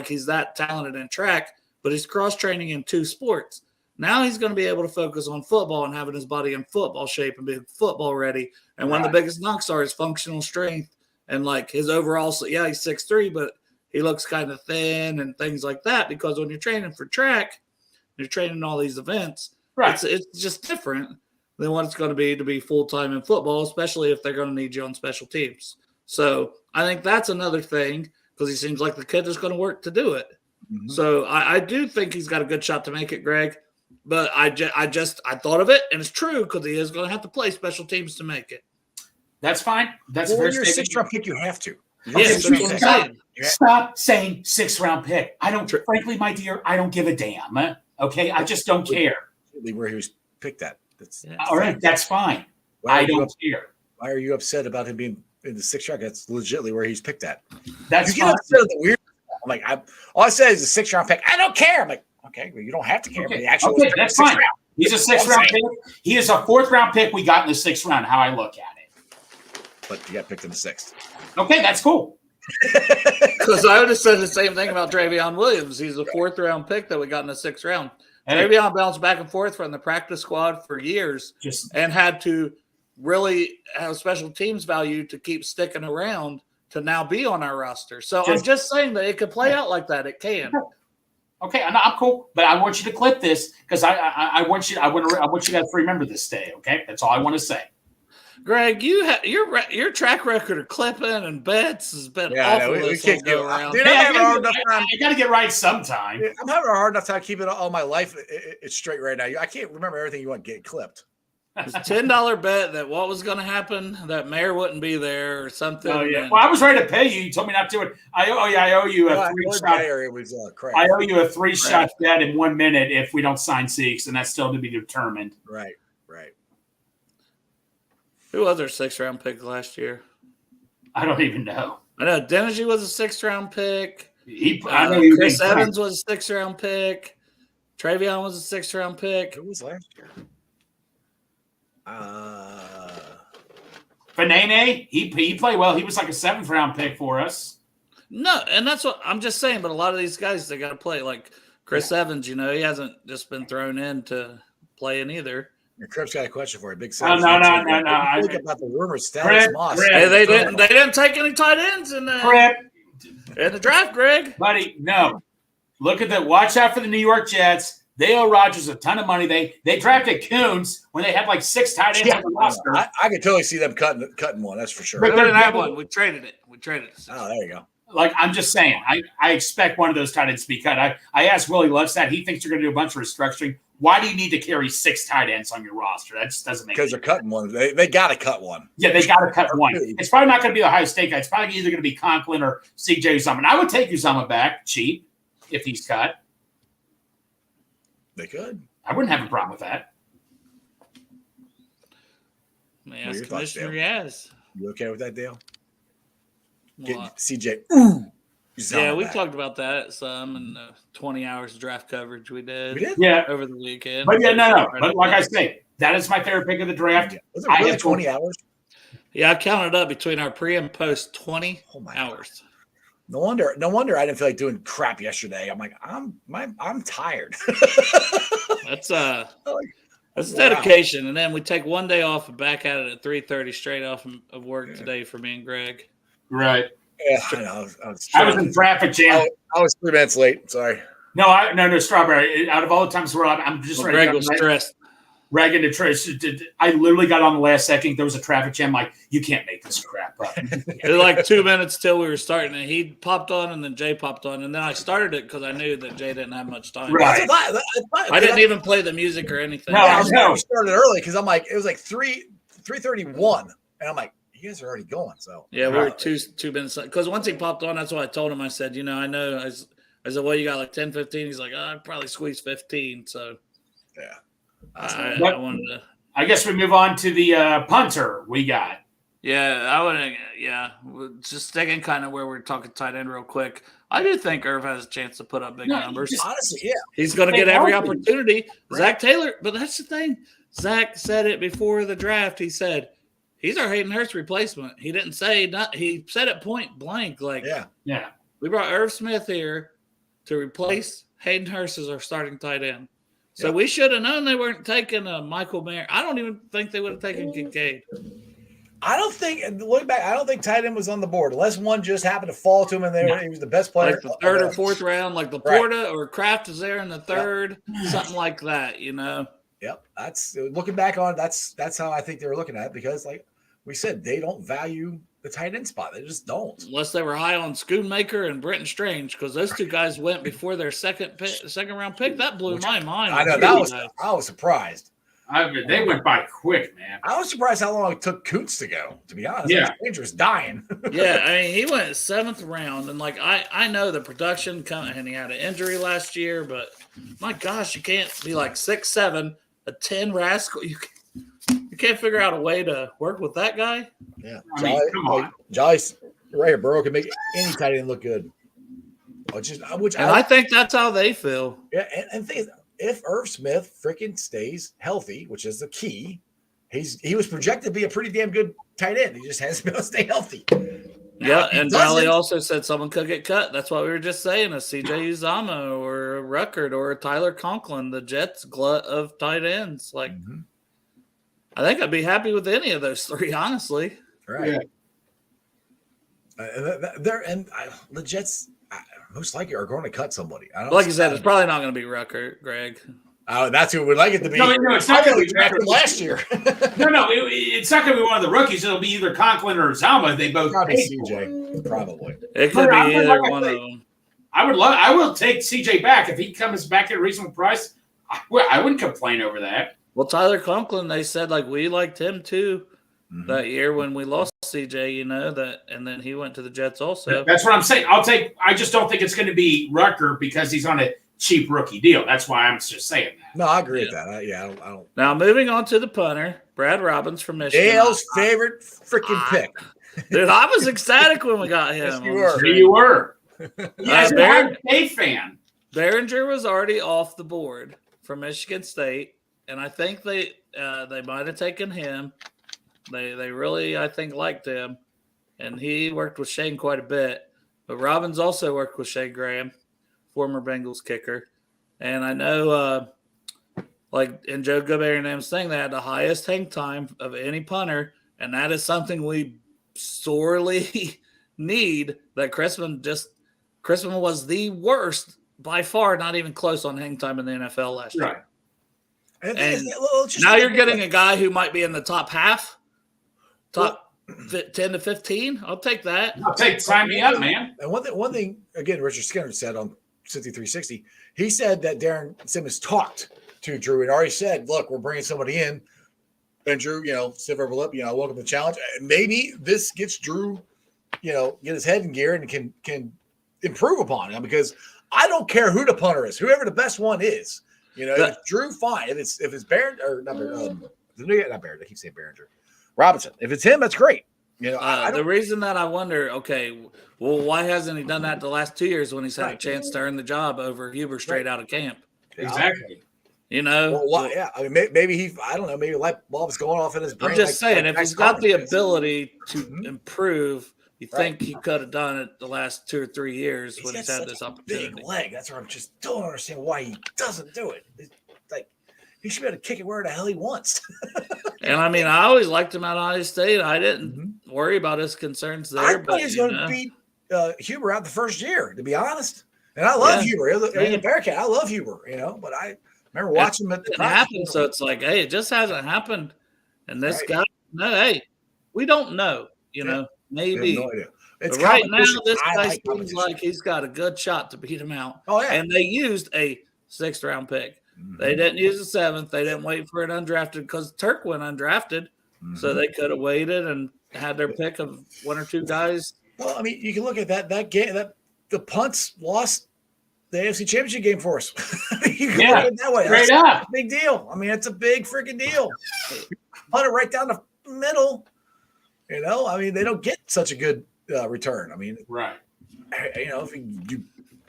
He's that talented in track, but he's cross-training in 2 sports. Now he's going to be able to focus on football and having his body in football shape and being football ready. And one of the biggest knocks are his functional strength and his overall. So he's 6'3", but he looks kind of thin and things like that because when you're training for track, you're training all these events. Right. It's just different than what it's going to be full-time in football, especially if they're going to need you on special teams. So I think that's another thing because he seems like the kid is going to work to do it. Mm-hmm. So I do think he's got a good shot to make it, Greg. But I thought of it, and it's true because he is going to have to play special teams to make it. That's fine. That's when you're a 6th-round pick, you have to. Yes, stop saying 6th-round pick. Frankly, my dear, I don't give a damn. Okay, I just don't care. Where he was picked at. All right, that's fine. I don't care. Why are you upset about him being in the 6th round? That's legitimately where he's picked at. That's you get upset at the weird. I'm like, all I said is a 6th-round pick. I don't care. I'm like, okay, well, you don't have to care. Okay, but actually, that's fine. He's a 6th-round pick. He is a 4th-round pick we got in the 6th round. How I look at it. But you got picked in the 6th. Okay, that's cool. Because I would have said the same thing about Travion Williams. He's a 4th-round pick that we got in the 6th round. Travion bounced back and forth from the practice squad for years and had to really have special teams value to keep sticking around to now be on our roster. So I'm just saying that it could play out like that. It can. Okay, I'm cool, but I want you to clip this because I want you guys to remember this day. Okay, that's all I want to say. Greg, your track record of clipping and bets has been awful. We can't go around. Dude, I got to get right sometime. I'm having a hard enough time keeping all my life it's straight right now. I can't remember everything you want to get clipped. It's a $10 bet that what was going to happen, that Mayor wouldn't be there or something. Oh yeah. Well, I was ready to pay you. You told me not to. I owe you a 3-shot. Area was crazy. I owe you a 3-shot bet in 1 minute if we don't sign Seeks, and that's still to be determined. Right. Who was our 6th-round pick last year? I don't even know. I know Dennergy was a 6th round pick. I know he Chris was Evans was a 6th round pick. Travion was a 6th round pick. Who was last year? Fanene, he played well. He was like a 7th round pick for us. No, and that's what I'm just saying. But a lot of these guys, they got to play. Like Chris Evans, he hasn't just been thrown in to playing either. Your Crip's got a question for you. Big No. I think about the rumors. Stella Moss. Hey, they didn't take any tight ends in the draft, Greg. Buddy, no. Look at that. Watch out for the New York Jets. They owe Rodgers a ton of money. They drafted Coons when they had like 6 tight ends on the roster. I could totally see them cutting one. That's for sure. We didn't have one. We traded it. Oh, there you go. Like, I'm just saying, I expect one of those tight ends to be cut. I asked Willie Lutz that. He thinks you're going to do a bunch of restructuring. Why do you need to carry 6 tight ends on your roster? That just doesn't make sense. Because they're cutting one. They got to cut one. Yeah, they got to cut one. It's probably not going to be the high stake guy. It's probably either going to be Conklin or CJ Uzomah. And I would take Uzomah back cheap if he's cut. They could. I wouldn't have a problem with that. Yes, Commissioner Yaz. You okay with that, Dale? Get Well, CJ. yeah, we talked about that some in the 20 hours of draft coverage we did. Yeah. Over the weekend. But yeah, no. But like I say, that is my favorite pick of the draft. Was it really 20 hours? Yeah, I counted up between our pre and post 20 hours. No wonder I didn't feel like doing crap yesterday. I'm like, I'm tired. That's dedication. And then we take one day off and back at it at 3:30 straight off of work today for me and Greg. Right. Yeah, I know. I was in traffic jam. I was 3 minutes late. Sorry. No, Strawberry. Out of all the times where I'm just ready. Greg was stressed. Reagan to Trish. I literally got on the last second. There was a traffic jam. Like, you can't make this crap up. It was like 2 minutes till we were starting, and he popped on, and then Jay popped on, and then I started it because I knew that Jay didn't have much time. Right. I didn't even play the music or anything. No, I started early because I'm like, it was like 3:31, and I'm like, you guys are already going. So yeah, we were two minutes because once he popped on, that's what I told him. I said, I know. I said, well, you got like 10, 15. He's like, I'd probably squeeze 15. So yeah, I wanted to. I guess we move on to the punter we got. Yeah, I would. Yeah, just sticking kind of where we're talking tight end real quick. I do think Irv has a chance to put up big numbers. Honestly, yeah, he's going to get every opportunity. Right. Zach Taylor, but that's the thing. Zach said it before the draft. He said he's our Hayden Hurst replacement. He didn't say not. He said it point blank. Like, yeah. We brought Irv Smith here to replace Hayden Hurst as our starting tight end. So we should have known they weren't taking Michael Mayer. I don't even think they would have taken Kincaid. I don't think, looking back, I don't think tight end was on the board unless one just happened to fall to him and he was the best player. Like the third or fourth round, like Laporta or Kraft is there in the third, something like that, Yep. That's looking back on that's how I think they were looking at it because, like we said, they don't value the tight end spot. They just don't. Unless they were high on Schoonmaker and Brenton Strange, because those two guys went before their second round pick. That blew my mind. I know I was surprised. They went by quick, man. I was surprised how long it took Coots to go, to be honest. Yeah. Strange was dying. Yeah, I mean, he went 7th round, and like I know the production and he had an injury last year, but my gosh, you can't be like 6'7", a 10 rascal. You can't figure out a way to work with that guy. Yeah, come on. Jolly's right here. Burrow can make any tight end look good. I think that's how they feel. Yeah, and think if Irv Smith freaking stays healthy, which is the key, he was projected to be a pretty damn good tight end. He just hasn't been able to stay healthy. Yeah, and Valley also said someone could get cut. That's what we were just saying: a CJ Uzomah or a Ruckert or a Tyler Conklin, the Jets' glut of tight ends. Like. Mm-hmm. I think I'd be happy with any of those three, honestly. Right. Yeah. The Jets most likely are going to cut somebody. Like you said, it's probably not going to be Rucker, Greg. Oh, that's who we'd like it to be. No, it's not going to be Rucker last year. No, it's not going to be one of the rookies. It'll be either Conklin or Uzomah. They both probably CJ. Probably. It could be either one of them. I will take CJ back if he comes back at a reasonable price. I wouldn't complain over that. Well, Tyler Conklin, they said we liked him too that year when we lost CJ, and then he went to the Jets also. That's what I'm saying. I just don't think it's going to be Rucker because he's on a cheap rookie deal. That's why I'm just saying that. No, I agree with that. I don't. Now, moving on to the punter, Brad Robbins from Michigan. Dale's favorite freaking pick. Dude, I was ecstatic when we got him. Yes, you on the were. stream. You were. Yes, Bear- I'm a State fan. Behringer was already off the board from Michigan State, and I think they might have taken him. They really, I think, liked him, and he worked with Shane quite a bit. But Robbins also worked with Shane Graham, former Bengals kicker, and I know, like in Joe Goberna's thing, they had the highest hang time of any punter, and that is something we sorely need. That Chrisman was the worst by far, not even close on hang time in the NFL last year. And now you're getting a guy who might be in the top half, top 10 to 15. I'll take that. Sign me up, man. And one thing again, Richard Skinner said on 5360, he said that Darren Simmons talked to Drew and already said, look, we're bringing somebody in. And Drew, stiff upper lip, welcome to the challenge. Maybe this gets Drew, get his head in gear and can improve upon him, because I don't care who the punter is, whoever the best one is. If it's Drew, fine. If it's Barron or not Barron, I keep saying Behringer, Robinson. If it's him, that's great. The reason that I wonder, why hasn't he done that the last 2 years when he's had a chance to earn the job over Huber straight out of camp? Exactly. Yeah. I mean, maybe I don't know. Maybe light bulb's going off in his brain. I'm just saying, if he's got the ability to improve, you think he could have done it the last 2 or 3 years when he's had this opportunity. Big leg. That's where I just don't understand why he doesn't do it. It's like he should be able to kick it where the hell he wants. And I mean, I always liked him at Ohio State. I didn't worry about his concerns there. I thought he was going to beat Huber out the first year, to be honest. And I love Huber. He's a Bearcat. I love Huber, but I remember watching him at the happen. So it's like, hey, it just hasn't happened. And this guy, we don't know. Maybe. No idea. But right now, this guy seems like he's got a good shot to beat him out. Oh yeah. And they used a 6th round pick. They didn't use a 7th. They didn't wait for an undrafted because Turk went undrafted. So they could have waited and had their pick of 1 or 2 guys. Well, I mean, you can look at that game. That the punts lost the AFC Championship game for us. You can look at it that way. Straight up. Big deal. I mean, it's a big freaking deal. Punt it right down the middle. I mean, they don't get such a good return. I mean, right. If you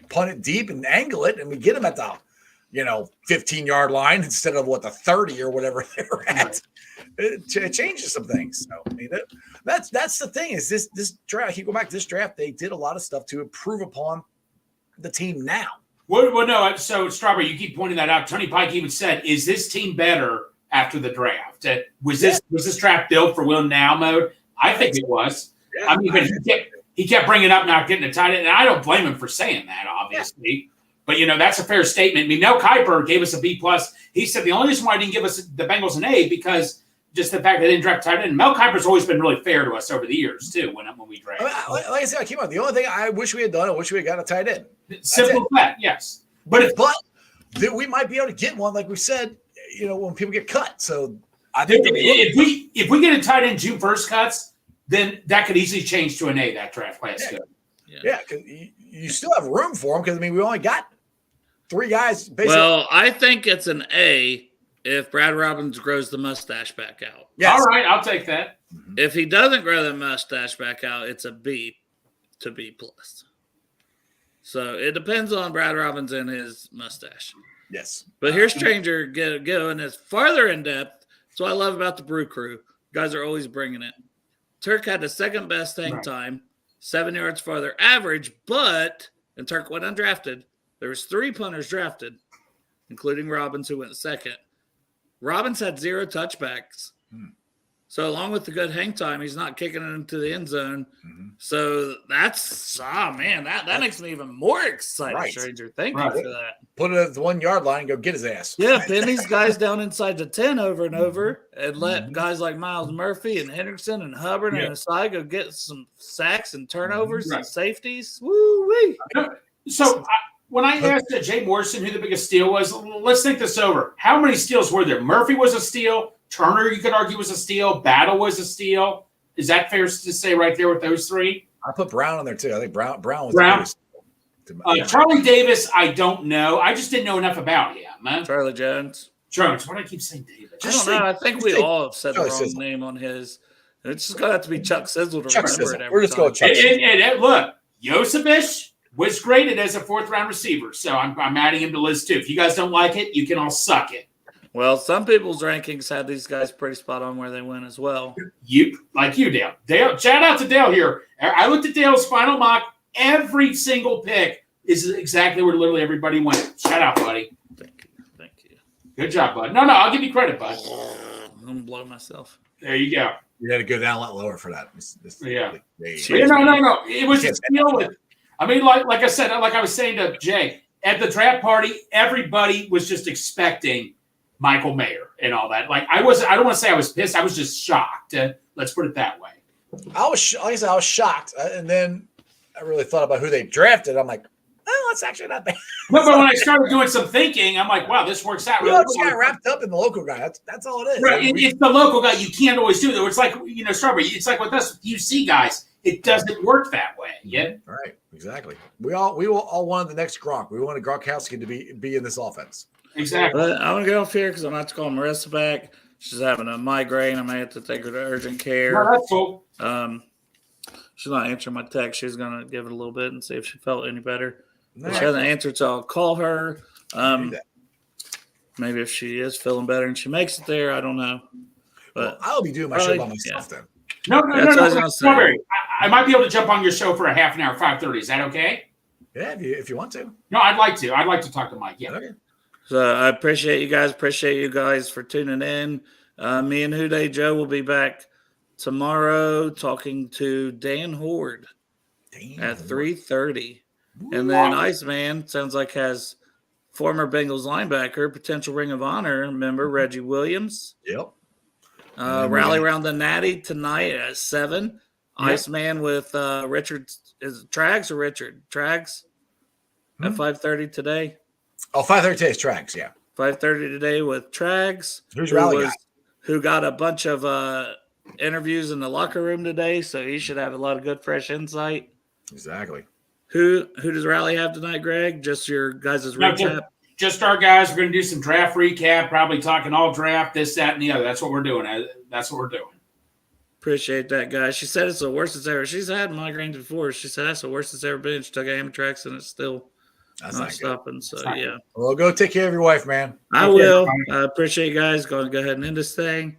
punt it deep and angle it, and we get them at the 15-yard line instead of the 30 or whatever they were at. It changes some things. So I mean, that's the thing is this draft. You go back to this draft, they did a lot of stuff to improve upon the team now. Well, no. So Strawberry, you keep pointing that out. Tony Pike even said, "Is this team better after the draft? Was this draft built for win now mode?" I think it was. Yeah, I mean, but he kept bringing up not getting a tight end, and I don't blame him for saying that, obviously. But, that's a fair statement. I mean, Mel Kiper gave us a B+. He said the only reason why he didn't give us the Bengals an A because just the fact they didn't draft tight end. Mel Kiper's always been really fair to us over the years, too, when we draft. I mean, like I said, I came out. The only thing I wish we had done, I wish we had got a tight end. Simple fact, yes. But we might be able to get one, like we said, when people get cut. So I think if we get a tight end June 1st cuts, then that could easily change to an A, that draft class. Yeah, because you still have room for them because, I mean, we only got 3 guys. Basically. Well, I think it's an A if Brad Robbins grows the mustache back out. Yes. All right, I'll take that. If he doesn't grow the mustache back out, it's a B to B+. So it depends on Brad Robbins and his mustache. Yes. But here's Stranger going as farther in depth. That's what I love about the Brew Crew. You guys are always bringing it. Turk had the second best hang time, 7 yards farther average, and Turk went undrafted. There was 3 punters drafted, including Robbins, who went second. Robbins had 0 touchbacks. So along with the good hang time, he's not kicking it into the end zone. So that's, that makes me even more excited, Stranger. Thank you for that. Put it at the 1 yard line and go get his ass. Yeah, pin these guys down inside the 10 over and over and let guys like Myles Murphy and Hendrickson and Hubbard and Asai go get some sacks and turnovers and safeties. Woo-wee. So when I asked Jay Morrison who the biggest steal was, let's think this over. How many steals were there? Murphy was a steal. Turner, you could argue, was a steal. Battle was a steal. Is that fair to say right there with those 3? I put Brown on there too. I think Brown was Brown. Charlie Davis, I don't know. I just didn't know enough about him. Charlie Jones. Jones. Why do I keep saying David? I don't know. I think we all have said the Chuck wrong Sizzle. name on his. It's just gonna have to be Chuck Sizzle to Chuck remember Sizzle. it every We're just time. going Chuck Sizzle. And look, Iosivas was graded as a 4th-round receiver, so I'm adding him to the list too. If you guys don't like it, you can all suck it. Well, some people's rankings had these guys pretty spot on where they went as well. You Dale. Dale, shout out to Dale here. I looked at Dale's final mock. Every single pick is exactly where literally everybody went. Shout out, buddy. Thank you. Good job, bud. No, I'll give you credit, bud. I'm gonna blow myself. There you go. You had to go down a lot lower for that. Yeah. Cheers. No. It was a steal with. I mean, like I said, like I was saying to Jay, at the draft party, everybody was just expecting Michael Mayer and all that. Like I don't want to say I was pissed. I was just shocked. Let's put it that way. I was shocked, and then I really thought about who they drafted. I'm like, oh, that's actually not bad. But when I started doing some thinking, I'm like, wow, this works out really Just well. got wrapped up in the local guy. That's all it is. Right, it's the local guy. You can't always do that. It's like Strawberry. It's like with us UC guys. It doesn't work that way. Yeah. Right. Exactly. We all wanted the next Gronk. We wanted Gronkowski to be in this offense. Exactly. But I'm gonna get off here because I'm about to call Marissa back. She's having a migraine. I may have to take her to urgent care. No, that's cool. She's not answering my text. She's gonna give it a little bit and see if she felt any better. All If she right. hasn't answered, so I'll call her. Maybe if she is feeling better and she makes it there, I don't know. But I'll be doing my show by myself then. No, That's what I was gonna say. Strawberry. I might be able to jump on your show for a half an hour, 5:30. Is that okay? Yeah, if you want to. No, I'd like to. I'd like to talk to Mike. Yeah. Okay. so I appreciate you guys. Appreciate you guys for tuning in. Me and Houday Joe will be back tomorrow talking to Dan Horde at 3:30. And then Iceman sounds like has former Bengals linebacker, potential Ring of Honor member Reggie Williams. Yep. Rally around the Natty tonight at 7. Yep. Iceman with Richard. Is it Trags or Richard? Trags at 5:30 today. Oh, 5:30 today's tracks. Yeah. 5:30 today with Trags. Who's your rally guy? Who got a bunch of interviews in the locker room today, so he should have a lot of good, fresh insight. Exactly. Who does Rally have tonight, Greg? Just your guys' No, recap? just our guys. We're going to do some draft recap, probably talking all draft, this, that, and the other. That's what we're doing. That's what we're doing. Appreciate that, guys. She said it's the worst it's ever. She's had migraines before. She said that's the worst it's ever been. She took Amtrex and it's still That's not not good. stopping. So, not yeah. Well, go take care of your wife, man. I Okay. will. I appreciate you guys. Go ahead and end this thing.